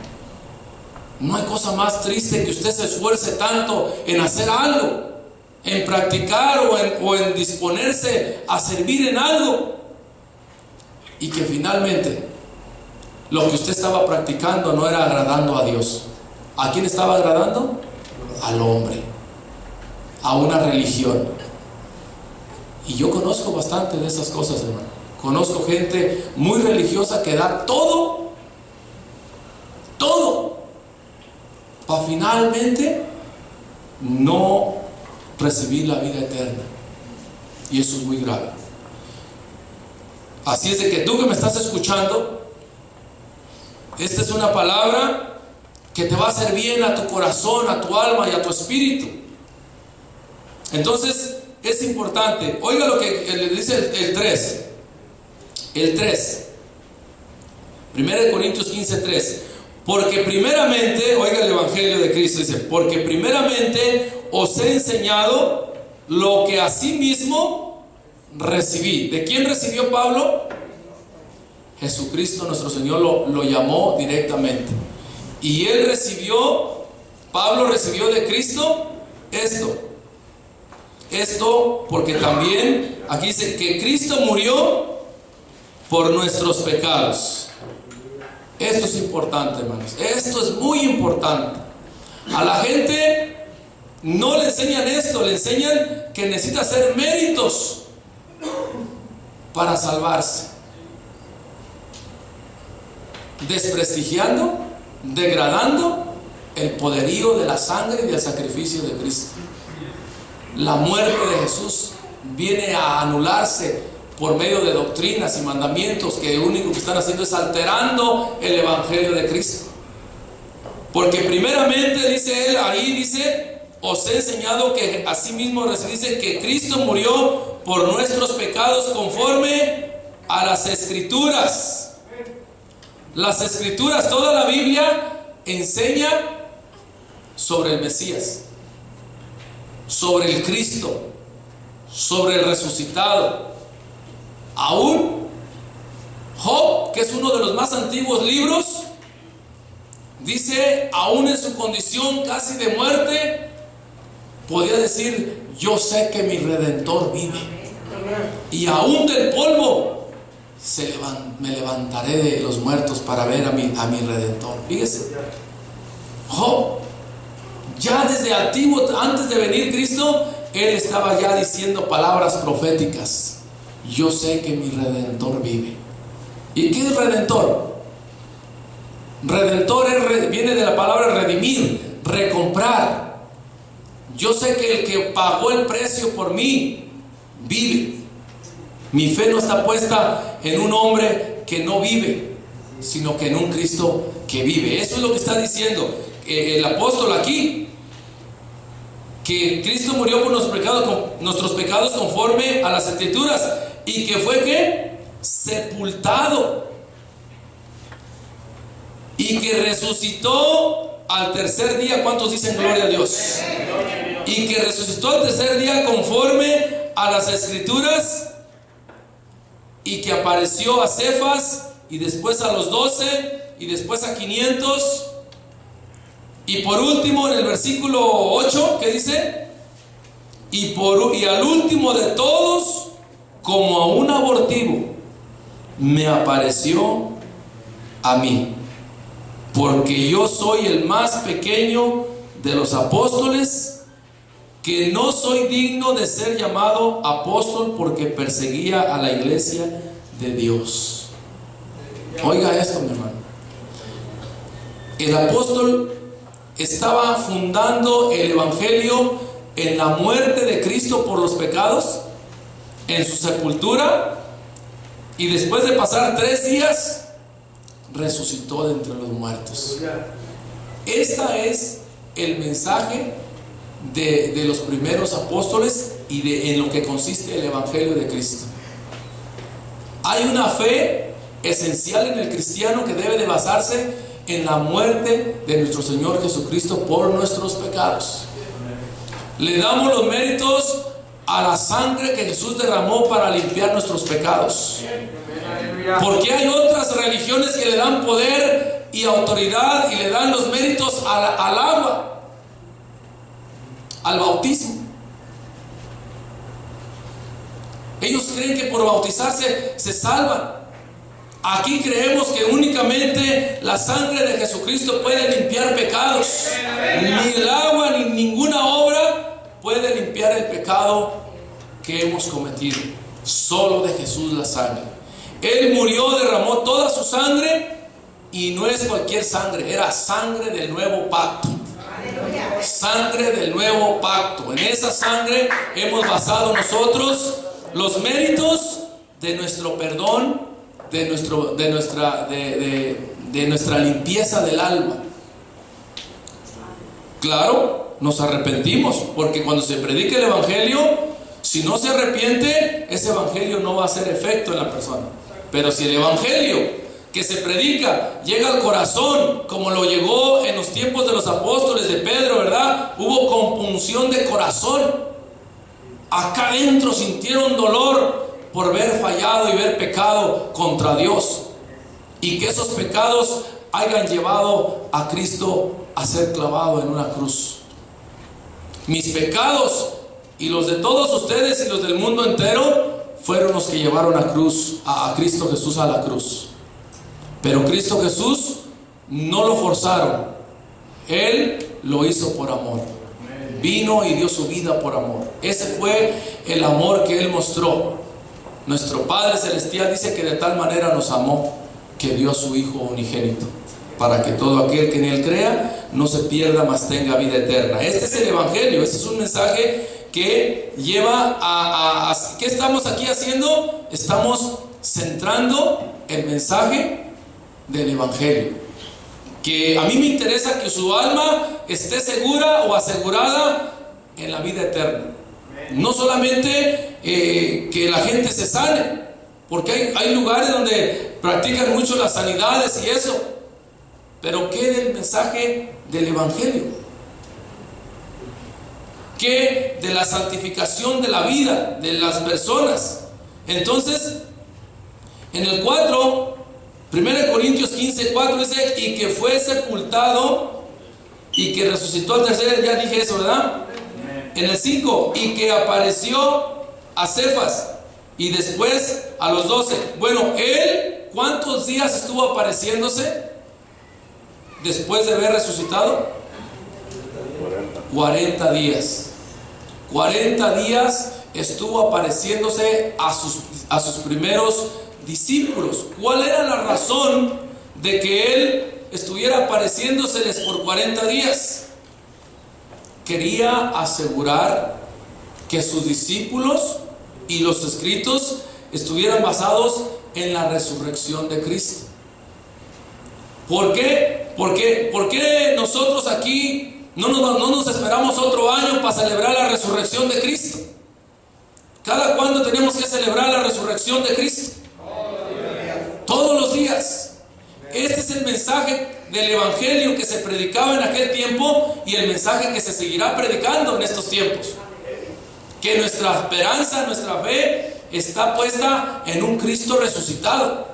No hay cosa más triste que usted se esfuerce tanto en hacer algo, en practicar o en disponerse a servir en algo, y que finalmente lo que usted estaba practicando no era agradando a Dios. ¿A quién estaba agradando? Al hombre, a una religión. Y yo conozco bastante de esas cosas, hermano. Conozco gente muy religiosa que da todo para finalmente no recibir la vida eterna. Y eso es muy grave. Así es de que tú que me estás escuchando, esta es una palabra que te va a hacer bien a tu corazón, a tu alma y a tu espíritu. Entonces es importante. Oiga lo que le dice el 3. El 3, 1 Corintios 15:3. Porque primeramente, oiga el Evangelio de Cristo, dice: porque primeramente os he enseñado lo que asimismo recibí. ¿De quién recibió Pablo? Jesucristo nuestro Señor lo llamó directamente. Y él recibió, Pablo recibió de Cristo esto porque también aquí dice que Cristo murió por nuestros pecados. Esto es importante, hermanos. Esto es muy importante. A la gente no le enseñan esto, le enseñan que necesita hacer méritos para salvarse, desprestigiando, degradando el poderío de la sangre y del sacrificio de Cristo. La muerte de Jesús viene a anularse por medio de doctrinas y mandamientos que lo único que están haciendo es alterando el Evangelio de Cristo. Porque primeramente dice él, ahí dice, os he enseñado que asimismo dice que Cristo murió por nuestros pecados conforme a las Escrituras. Las Escrituras, toda la Biblia enseña sobre el Mesías, sobre el Cristo, sobre el resucitado. Aún Job, que es uno de los más antiguos libros, dice, aún en su condición casi de muerte, podía decir: yo sé que mi Redentor vive, y aún del polvo me levantaré de los muertos para ver a mi Redentor. Fíjese, Job, ya desde antiguo, antes de venir Cristo, él estaba ya diciendo palabras proféticas: yo sé que mi Redentor vive. ¿Y qué es Redentor? Redentor viene de la palabra redimir, recomprar. Yo sé que el que pagó el precio por mí vive. Mi fe no está puesta en un hombre que no vive, sino que en un Cristo que vive. Eso es lo que está diciendo el apóstol aquí, que Cristo murió por nuestros pecados conforme a las Escrituras, y que fue ¿qué? Sepultado, y que resucitó al tercer día. ¿Cuántos dicen gloria a Dios? Y que resucitó al tercer día conforme a las Escrituras, y que apareció a Cefas, y después a los 12, y después a 500. Y por último, en el versículo 8, ¿qué dice? Y al último de todos, como a un abortivo, me apareció a mí, porque yo soy el más pequeño de los apóstoles, que no soy digno de ser llamado apóstol, porque perseguía a la iglesia de Dios. Oiga esto, mi hermano. El apóstol estaba fundando el Evangelio en la muerte de Cristo por los pecados, en su sepultura, y después de pasar 3 días resucitó de entre los muertos. Este es el mensaje de los primeros apóstoles y en lo que consiste el Evangelio de Cristo. Hay una fe esencial en el cristiano que debe de basarse en la muerte de nuestro Señor Jesucristo por nuestros pecados. Le damos los méritos a la sangre que Jesús derramó para limpiar nuestros pecados. Porque hay otras religiones que le dan poder y autoridad y le dan los méritos al agua, al bautismo. Ellos creen que por bautizarse se salvan. Aquí creemos que únicamente la sangre de Jesucristo puede limpiar pecados. Ni el agua ni ninguna obra puede limpiar el pecado que hemos cometido. Solo de Jesús la sangre. Él murió, derramó toda su sangre, y no es cualquier sangre, era sangre del nuevo pacto. Sangre del nuevo pacto. En esa sangre hemos basado nosotros los méritos de nuestro perdón, de nuestra limpieza del alma. Claro, nos arrepentimos, porque cuando se predica el evangelio, si no se arrepiente, ese evangelio no va a hacer efecto en la persona. Pero si el evangelio que se predica llega al corazón, como lo llegó en los tiempos de los apóstoles, de Pedro, ¿verdad? Hubo compunción de corazón. Acá adentro sintieron dolor por ver fallado y ver pecado contra Dios, y que esos pecados hayan llevado a Cristo a ser clavado en una cruz. Mis pecados y los de todos ustedes y los del mundo entero fueron los que llevaron a Cristo Jesús a la cruz. Pero Cristo Jesús no lo forzaron, Él lo hizo por amor. Vino y dio su vida por amor. Ese fue el amor que Él mostró. Nuestro Padre Celestial dice que de tal manera nos amó, que dio a su Hijo unigénito, para que todo aquel que en Él crea no se pierda, mas tenga vida eterna. Este es el evangelio. Este es un mensaje que lleva a ¿qué estamos aquí haciendo? Estamos centrando el mensaje del evangelio. Que a mí me interesa que su alma esté segura o asegurada en la vida eterna. No solamente que la gente se sane, porque hay lugares donde practican mucho las sanidades y eso. Pero ¿qué del mensaje del evangelio? ¿Qué de la santificación de la vida de las personas? Entonces, en el 4, 1 Corintios 15, 4 dice: y que fue sepultado y que resucitó al tercer día. Ya dije eso, ¿verdad? En el 5, y que apareció a Cefas y después a los 12. Bueno, él, ¿cuántos días estuvo apareciéndose después de haber resucitado? 40 días. 40 días estuvo apareciéndose a sus primeros discípulos. ¿Cuál era la razón de que Él estuviera apareciéndoseles por 40 días? Quería asegurar que sus discípulos y los escritos estuvieran basados en la resurrección de Cristo. ¿Por qué? ¿Por qué nosotros aquí no nos esperamos otro año para celebrar la resurrección de Cristo? ¿Cada cuándo tenemos que celebrar la resurrección de Cristo? Todos los días. Este es el mensaje del evangelio que se predicaba en aquel tiempo y el mensaje que se seguirá predicando en estos tiempos. Que nuestra esperanza, nuestra fe está puesta en un Cristo resucitado.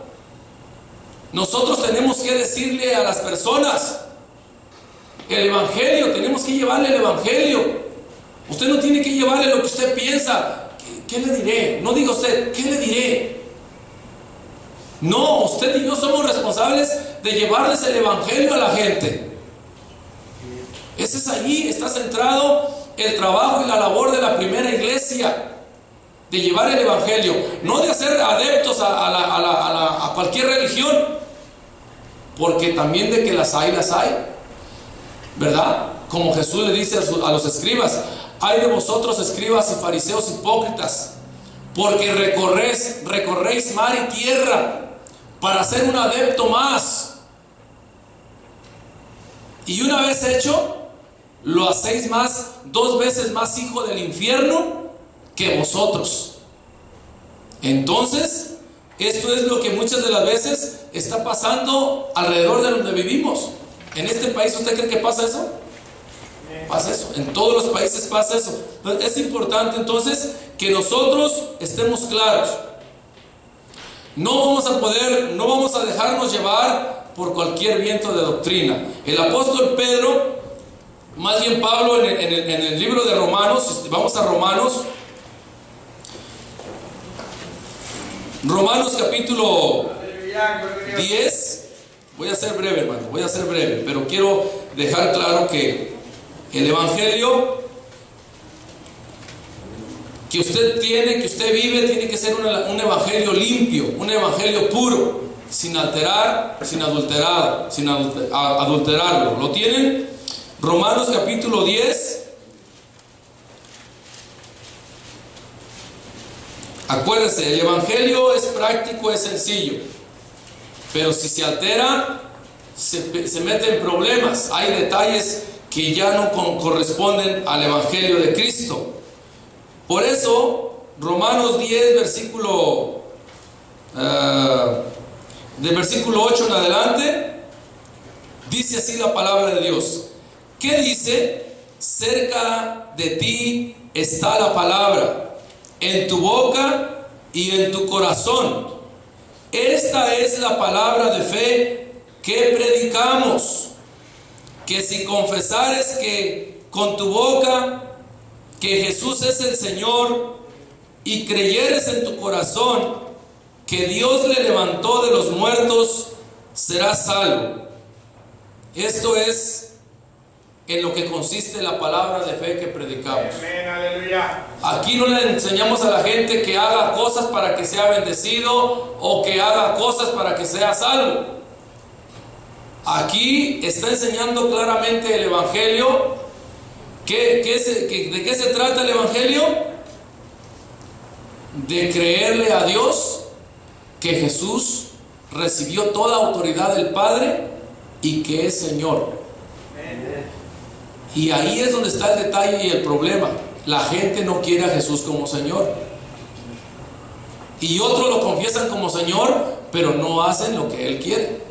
Nosotros tenemos que decirle a las personas el evangelio, tenemos que llevarle el evangelio. Usted no tiene que llevarle lo que usted piensa. ¿Qué le diré? No diga usted, ¿qué le diré? No, usted y yo somos responsables de llevarles el evangelio a la gente. Ese es allí, está centrado el trabajo y la labor de la primera iglesia, de llevar el evangelio, no de hacer adeptos a cualquier religión, porque también de que las hay, ¿verdad? Como Jesús le dice a los escribas: ay de vosotros, escribas y fariseos hipócritas, porque recorréis mar y tierra para ser un adepto más, y una vez hecho, lo hacéis 2 veces más hijo del infierno que vosotros. Entonces, Esto es lo que muchas de las veces está pasando alrededor de donde vivimos. En este país, ¿usted cree que pasa eso? Pasa eso. En todos los países pasa eso. Entonces, es importante entonces que nosotros estemos claros. No vamos a dejarnos llevar por cualquier viento de doctrina. El apóstol Pedro, más bien Pablo, en el libro de Romanos, vamos a Romanos capítulo 10. Voy a ser breve, hermano, pero quiero dejar claro que el evangelio que usted vive, tiene que ser un evangelio limpio, un evangelio puro, sin alterar, sin adulterarlo. ¿Lo tienen? Romanos capítulo 10. Acuérdense, el evangelio es práctico, es sencillo, pero si se altera, se mete en problemas. Hay detalles que ya no corresponden al evangelio de Cristo. Por eso, Romanos 10, del versículo 8 en adelante, dice así la palabra de Dios. ¿Qué dice? Cerca de ti está la palabra, en tu boca y en tu corazón. Esta es la palabra de fe que predicamos, que si confesares que con tu boca que Jesús es el Señor y creyeres en tu corazón que Dios le levantó de los muertos, serás salvo. Esto es en lo que consiste la palabra de fe que predicamos. Amén, aleluya. Aquí no le enseñamos a la gente que haga cosas para que sea bendecido o que haga cosas para que sea salvo. Aquí está enseñando claramente el evangelio. ¿De qué se trata el evangelio? De creerle a Dios que Jesús recibió toda autoridad del Padre y que es Señor. Y ahí es donde está el detalle y el problema. La gente no quiere a Jesús como Señor. Y otros lo confiesan como Señor, pero no hacen lo que Él quiere.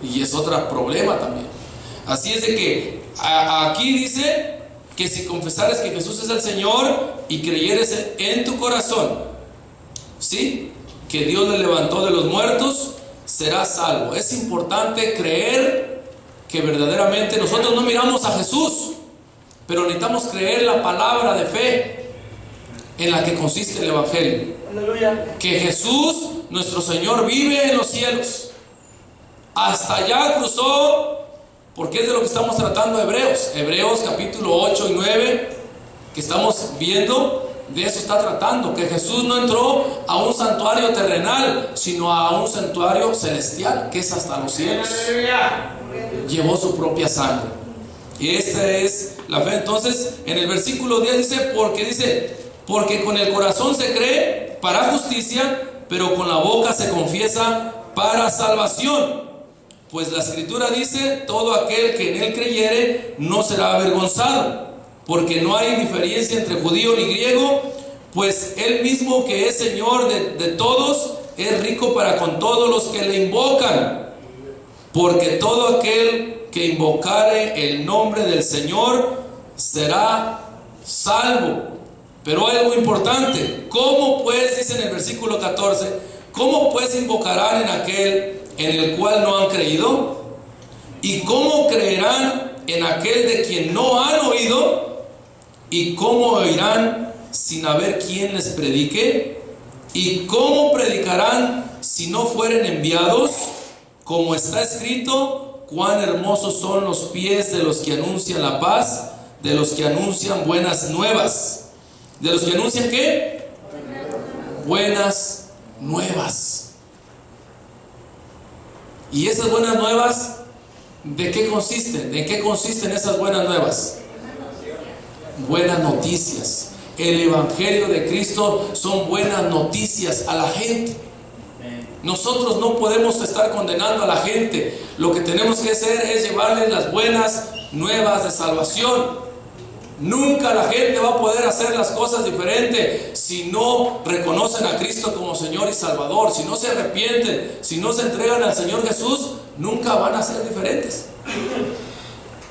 Y es otro problema también. Así es de que aquí dice que si confesares que Jesús es el Señor y creyeres en tu corazón, ¿sí?, que Dios le levantó de los muertos, serás salvo. Es importante creer que verdaderamente nosotros no miramos a Jesús, pero necesitamos creer la palabra de fe en la que consiste el evangelio. Aleluya. Que Jesús, nuestro Señor, vive en los cielos. Hasta allá cruzó, porque es de lo que estamos tratando Hebreos capítulo 8 y 9, que estamos viendo, de eso está tratando, que Jesús no entró a un santuario terrenal, sino a un santuario celestial, que es hasta los cielos. Llevó su propia sangre. Y esta es la fe. Entonces, en el versículo 10 porque con el corazón se cree para justicia, pero con la boca se confiesa para salvación. Pues la Escritura dice: todo aquel que en Él creyere no será avergonzado, porque no hay diferencia entre judío ni griego, pues Él mismo, que es Señor de todos, es rico para con todos los que le invocan. Porque todo aquel que invocare el nombre del Señor será salvo. Pero hay algo importante. ¿Cómo pues, dice en el versículo 14, cómo pues invocarán en aquel en el cual no han creído? ¿Y cómo creerán en aquel de quien no han oído? ¿Y cómo oirán sin haber quien les predique? ¿Y cómo predicarán si no fueren enviados? Como está escrito: cuán hermosos son los pies de los que anuncian la paz, de los que anuncian buenas nuevas. ¿De los que anuncian qué? Buenas nuevas. ¿Y esas buenas nuevas de qué consisten? ¿De qué consisten esas buenas nuevas? Buenas noticias. El evangelio de Cristo son buenas noticias a la gente. Nosotros no podemos estar condenando a la gente. Lo que tenemos que hacer es llevarles las buenas nuevas de salvación. Nunca la gente va a poder hacer las cosas diferentes si no reconocen a Cristo como Señor y Salvador, si no se arrepienten, si no se entregan al Señor Jesús, nunca van a ser diferentes.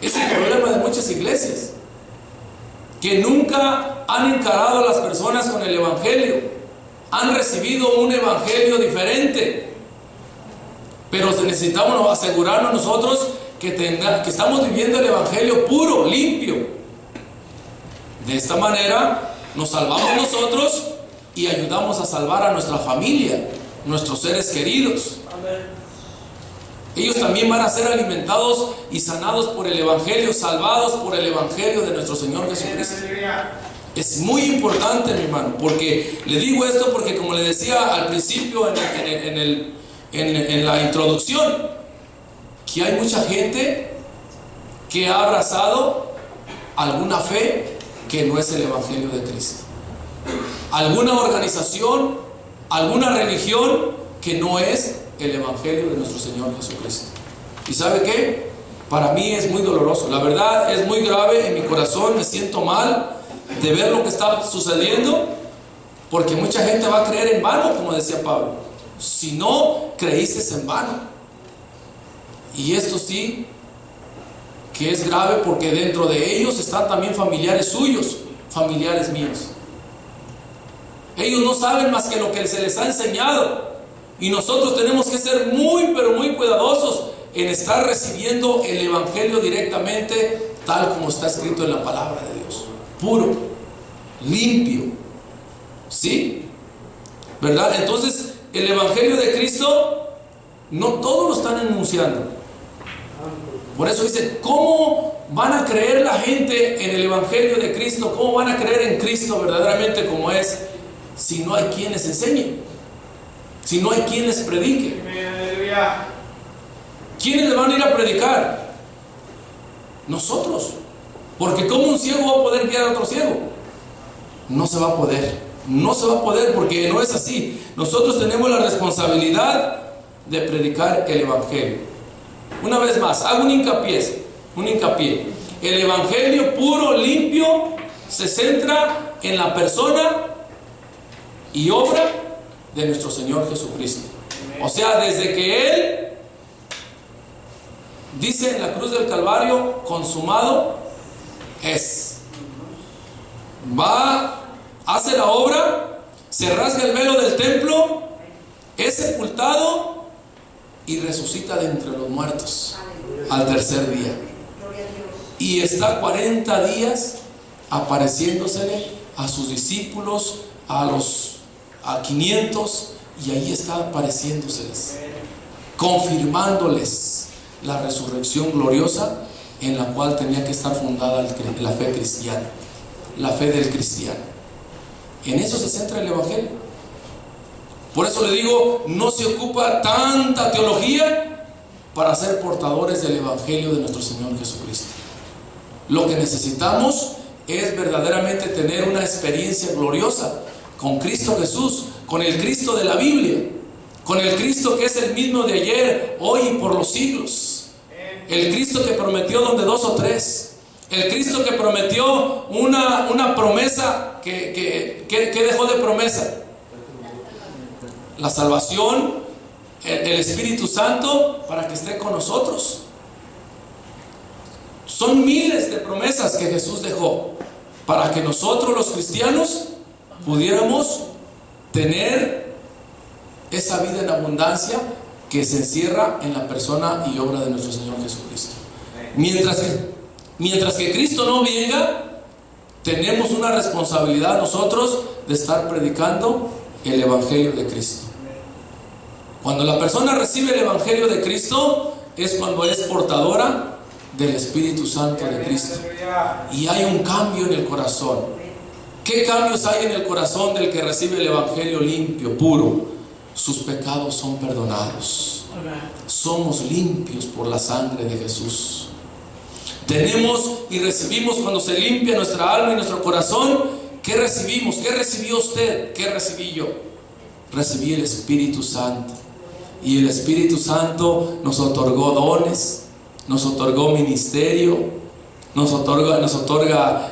Es el problema de muchas iglesias, que nunca han encarado a las personas con el Evangelio, han recibido un Evangelio diferente. Pero necesitamos asegurarnos nosotros que estamos viviendo el Evangelio puro, limpio. De esta manera nos salvamos nosotros y ayudamos a salvar a nuestra familia, nuestros seres queridos. Ellos también van a ser alimentados y sanados por el Evangelio, salvados por el Evangelio de nuestro Señor Jesucristo. Es muy importante, mi hermano, porque le digo esto porque, como le decía al principio en la introducción, que hay mucha gente que ha abrazado alguna fe que no es el Evangelio de Cristo, alguna organización, alguna religión que no es el Evangelio de nuestro Señor Jesucristo. ¿Y sabe qué? Para mí es muy doloroso, la verdad es muy grave. En mi corazón me siento mal de ver lo que está sucediendo, porque mucha gente va a creer en vano, como decía Pablo. Si no creíste en vano. Y esto sí que es grave, porque dentro de ellos están también familiares suyos, familiares míos. Ellos no saben más que lo que se les ha enseñado, y nosotros tenemos que ser muy, pero muy cuidadosos en estar recibiendo el Evangelio directamente, tal como está escrito en la palabra de Dios, puro, limpio, ¿sí? ¿Verdad? Entonces, el Evangelio de Cristo no todos lo están enunciando. Por eso dice, ¿cómo van a creer la gente en el Evangelio de Cristo? ¿Cómo van a creer en Cristo verdaderamente como es, si no hay quien les enseñe? Si no hay quien les predique. ¿Quiénes le van a ir a predicar? Nosotros. Porque ¿cómo un ciego va a poder guiar a otro ciego? No se va a poder. No se va a poder, porque no es así. Nosotros tenemos la responsabilidad de predicar el Evangelio. Una vez más, hago un hincapié. El Evangelio puro, limpio, se centra en la persona y obra de nuestro Señor Jesucristo. O sea, desde que Él dice en la cruz del Calvario, consumado es. Hace la obra, se rasga el velo del templo, es sepultado y resucita de entre los muertos al tercer día. Y está 40 días apareciéndosele a sus discípulos, a 500, y ahí está apareciéndoseles, confirmándoles la resurrección gloriosa en la cual tenía que estar fundada la fe cristiana, la fe del cristiano. En eso se centra el Evangelio. Por eso le digo, no se ocupa tanta teología para ser portadores del Evangelio de nuestro Señor Jesucristo. Lo que necesitamos es verdaderamente tener una experiencia gloriosa con Cristo Jesús, con el Cristo de la Biblia, con el Cristo que es el mismo de ayer, hoy y por los siglos. El Cristo que prometió donde 2 o 3. El Cristo que prometió una promesa que dejó de promesa. La salvación, el Espíritu Santo para que esté con nosotros. Son miles de promesas que Jesús dejó para que nosotros los cristianos pudiéramos tener esa vida en abundancia que se encierra en la persona y obra de nuestro Señor Jesucristo. Mientras que Cristo no venga, tenemos una responsabilidad nosotros de estar predicando el Evangelio de Cristo. Cuando la persona recibe el Evangelio de Cristo, es cuando es portadora del Espíritu Santo de Cristo. Y hay un cambio en el corazón. ¿Qué cambios hay en el corazón del que recibe el Evangelio limpio, puro? Sus pecados son perdonados. Somos limpios por la sangre de Jesús. Tenemos y recibimos, cuando se limpia nuestra alma y nuestro corazón, ¿qué recibimos? ¿Qué recibió usted? ¿Qué recibí yo? Recibí el Espíritu Santo. Y el Espíritu Santo nos otorgó dones, nos otorgó ministerio, nos otorga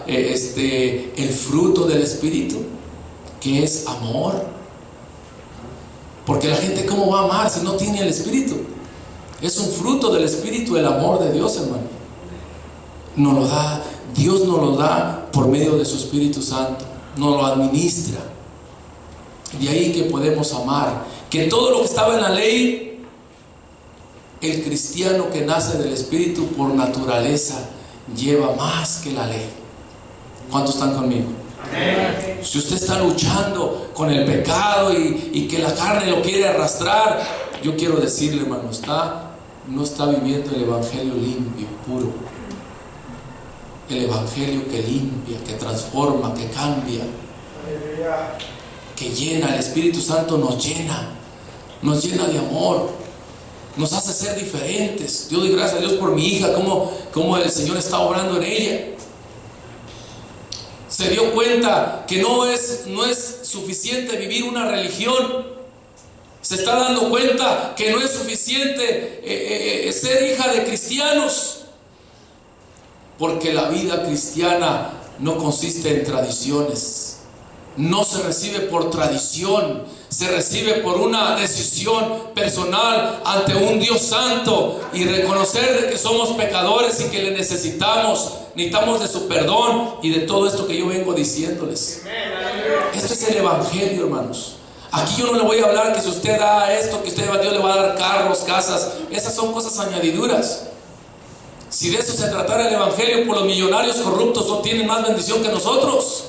el fruto del Espíritu, que es amor. Porque la gente, ¿cómo va a amar si no tiene el Espíritu? Es un fruto del Espíritu, el amor de Dios, hermano. Nos lo da, Dios nos lo da por medio de su Espíritu Santo, nos lo administra. De ahí que podemos amar. Que todo lo que estaba en la ley, el cristiano que nace del Espíritu por naturaleza lleva más que la ley. ¿Cuántos están conmigo? Amén. Si usted está luchando con el pecado y que la carne lo quiere arrastrar, yo quiero decirle, hermano, no está viviendo el evangelio limpio, puro. El evangelio que limpia, que transforma, que cambia, que llena. El Espíritu Santo nos llena de amor, nos hace ser diferentes. Yo doy gracias a Dios por mi hija, cómo el Señor está obrando en ella. Se dio cuenta que no es suficiente vivir una religión. Se está dando cuenta que no es suficiente ser hija de cristianos, porque la vida cristiana no consiste en tradiciones. No se recibe por tradición, se recibe por una decisión personal ante un Dios santo, y reconocer de que somos pecadores y que le necesitamos de su perdón y de todo esto que yo vengo diciéndoles. Este es el evangelio, hermanos. Aquí yo no le voy a hablar que si usted da esto, que Dios le va a dar carros, casas. Esas son cosas añadiduras. Si de eso se tratara el evangelio, pues los millonarios corruptos no tienen más bendición que nosotros.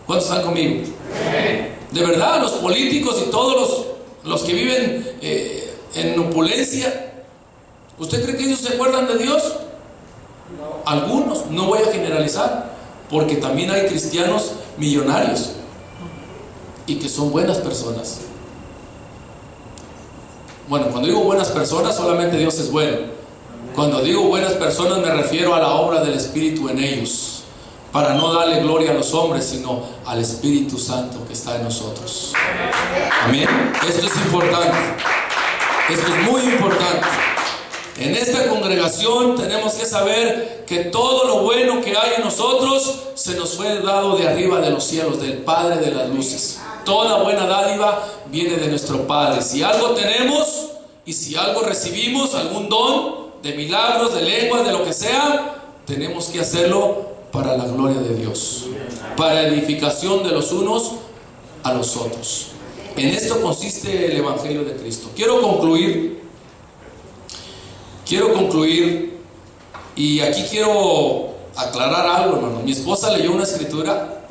¿Cuántos están conmigo? De verdad, los políticos y todos los que viven en opulencia, ¿usted cree que ellos se acuerdan de Dios? No. Algunos, no voy a generalizar, porque también hay cristianos millonarios y que son buenas personas. Bueno, cuando digo buenas personas, solamente Dios es bueno. Cuando digo buenas personas, me refiero a la obra del Espíritu en ellos, para no darle gloria a los hombres, sino al Espíritu Santo que está en nosotros. Amén. Esto es importante. Esto es muy importante. En esta congregación tenemos que saber que todo lo bueno que hay en nosotros se nos fue dado de arriba de los cielos, del Padre de las luces. Toda buena dádiva viene de nuestro Padre. Si algo tenemos y si algo recibimos, algún don de milagros, de lenguas, de lo que sea, tenemos que hacerlo para la gloria de Dios, para edificación de los unos a los otros. En esto consiste el Evangelio de Cristo. Quiero concluir, y aquí quiero aclarar algo, hermano. Mi esposa leyó una escritura.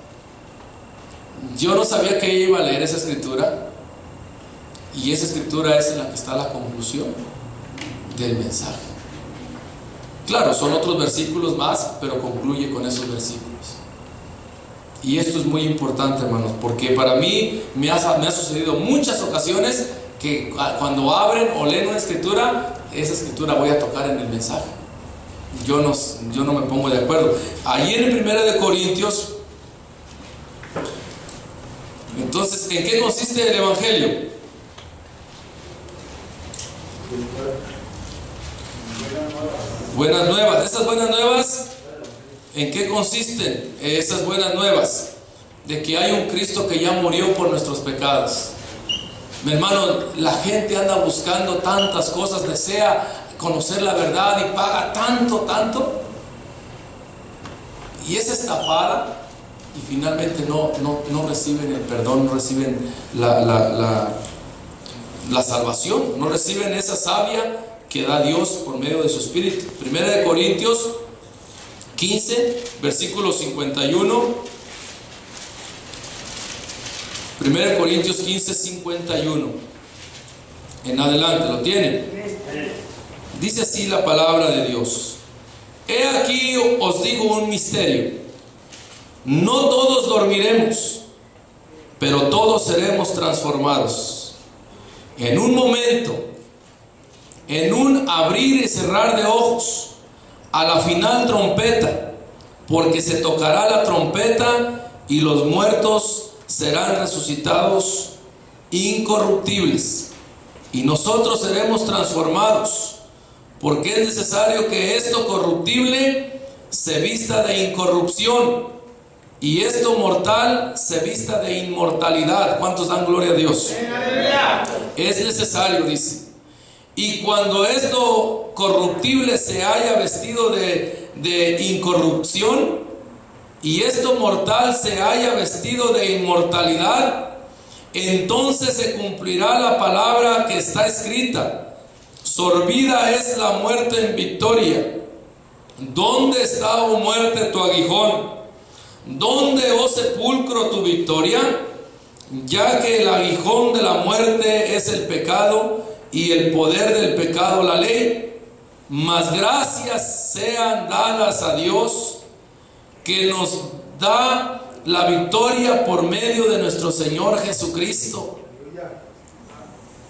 Yo no sabía que ella iba a leer esa escritura, y esa escritura es en la que está la conclusión del mensaje. Claro, son otros versículos más, pero concluye con esos versículos. Y esto es muy importante, hermanos, porque para mí me ha sucedido muchas ocasiones que cuando abren o leen una escritura, esa escritura voy a tocar en el mensaje. Yo no me pongo de acuerdo. Allí en el 1 de Corintios, entonces, ¿en qué consiste el Evangelio? Buenas nuevas. Esas buenas nuevas, ¿en qué consisten? Esas buenas nuevas de que hay un Cristo que ya murió por nuestros pecados. Mi hermano, la gente anda buscando tantas cosas, desea conocer la verdad y paga tanto, y es estafada, y finalmente no reciben el perdón, no reciben la salvación, no reciben esa savia que da Dios por medio de su Espíritu. 1 de Corintios 15, versículo 51. 1 Corintios 15, 51 en adelante, ¿lo tienen? Dice así la palabra de Dios: he aquí os digo un misterio, no todos dormiremos, pero todos seremos transformados en un momento, en un abrir y cerrar de ojos, a la final trompeta, porque se tocará la trompeta y los muertos serán resucitados incorruptibles, y nosotros seremos transformados, porque es necesario que esto corruptible se vista de incorrupción y esto mortal se vista de inmortalidad. ¿Cuántos dan gloria a Dios? Es necesario, dice. Y cuando esto corruptible se haya vestido de incorrupción y esto mortal se haya vestido de inmortalidad, entonces se cumplirá la palabra que está escrita: sorbida es la muerte en victoria. ¿Dónde está, oh muerte, tu aguijón? ¿Dónde, oh sepulcro, tu victoria? Ya que el aguijón de la muerte es el pecado, y el poder del pecado la ley. Mas gracias sean dadas a Dios, que nos da la victoria por medio de nuestro Señor Jesucristo.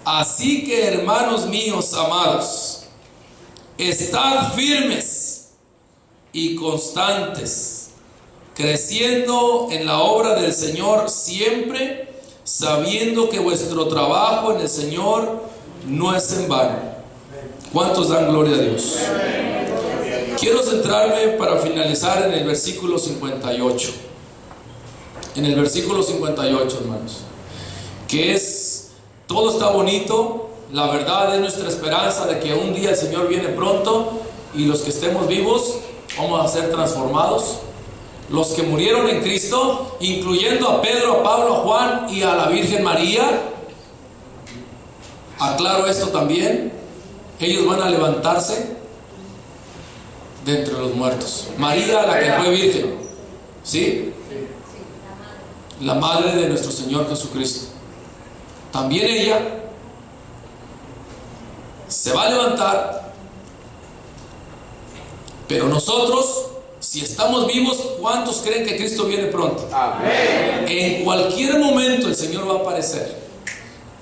Así que, hermanos míos amados, estad firmes y constantes, creciendo en la obra del Señor siempre, sabiendo que vuestro trabajo en el Señor no es en vano. ¿Cuántos dan gloria a Dios? Quiero centrarme para finalizar en el versículo 58. En el versículo 58, hermanos, que es, todo está bonito. La verdad es nuestra esperanza de que un día el Señor viene pronto y los que estemos vivos vamos a ser transformados. Los que murieron en Cristo, incluyendo a Pedro, a Pablo, a Juan y a la Virgen María, aclaro esto también, ellos van a levantarse de entre los muertos. María, la que fue virgen, ¿sí? La madre de nuestro Señor Jesucristo, también ella se va a levantar. Pero nosotros, si estamos vivos, ¿cuántos creen que Cristo viene pronto? Amén. En cualquier momento el Señor va a aparecer.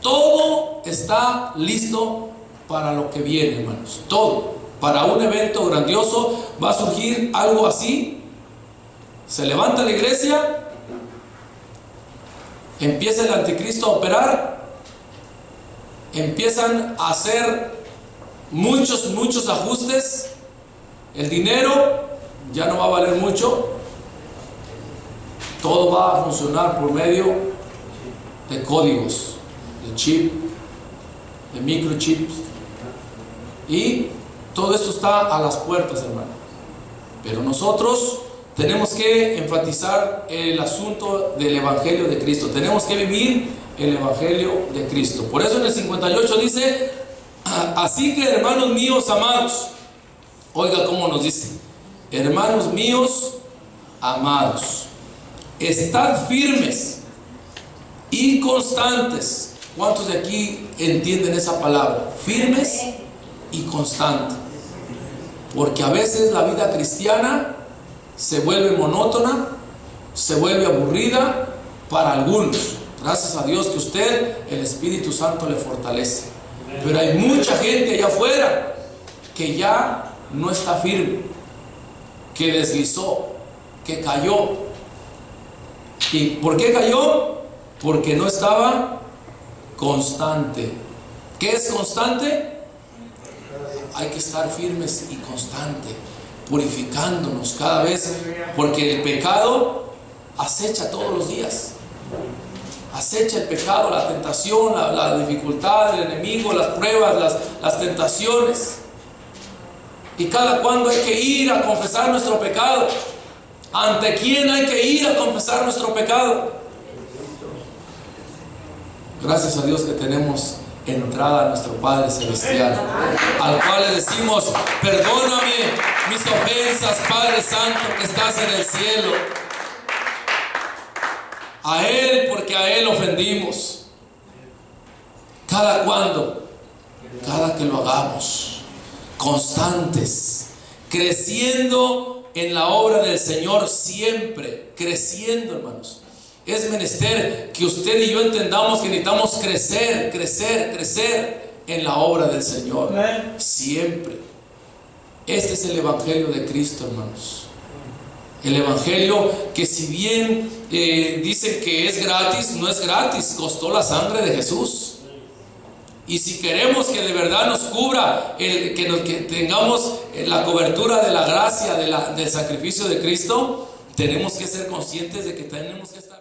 Todo está listo para lo que viene, hermanos. Todo. Para un evento grandioso va a surgir algo así. Se levanta la iglesia, empieza el anticristo a operar, empiezan a hacer muchos ajustes. El dinero ya no va a valer mucho. Todo va a funcionar por medio de códigos, de chip, de microchips, y todo esto está a las puertas, hermano. Pero nosotros tenemos que enfatizar el asunto del Evangelio de Cristo. Tenemos que vivir el Evangelio de Cristo. Por eso en el 58 dice: así que, hermanos míos amados, oiga cómo nos dice: hermanos míos amados, estad firmes y constantes. ¿Cuántos de aquí entienden esa palabra? Firmes y constantes. Porque a veces la vida cristiana se vuelve monótona, se vuelve aburrida para algunos. Gracias a Dios que usted, el Espíritu Santo, le fortalece. Pero hay mucha gente allá afuera que ya no está firme, que deslizó, que cayó. ¿Y por qué cayó? Porque no estaba constante. ¿Qué es constante? Hay que estar firmes y constantes, purificándonos cada vez, porque el pecado acecha todos los días. Acecha el pecado, la tentación, la dificultad, el enemigo, las pruebas, las tentaciones. Y cada cuando hay que ir a confesar nuestro pecado. ¿Ante quién hay que ir a confesar nuestro pecado? Gracias a Dios que tenemos entrada a nuestro Padre Celestial, al cual le decimos: perdóname mis ofensas, Padre Santo que estás en el cielo. A Él, porque a Él ofendimos. ¿Cada cuándo? Cada que lo hagamos, constantes, creciendo en la obra del Señor siempre, creciendo, hermanos. Es menester que usted y yo entendamos que necesitamos crecer en la obra del Señor, siempre. Este es el Evangelio de Cristo, hermanos. El Evangelio que, si bien dicen que es gratis, no es gratis. Costó la sangre de Jesús. Y si queremos que de verdad nos cubra, que tengamos la cobertura de la gracia, del sacrificio de Cristo, tenemos que ser conscientes de que tenemos que estar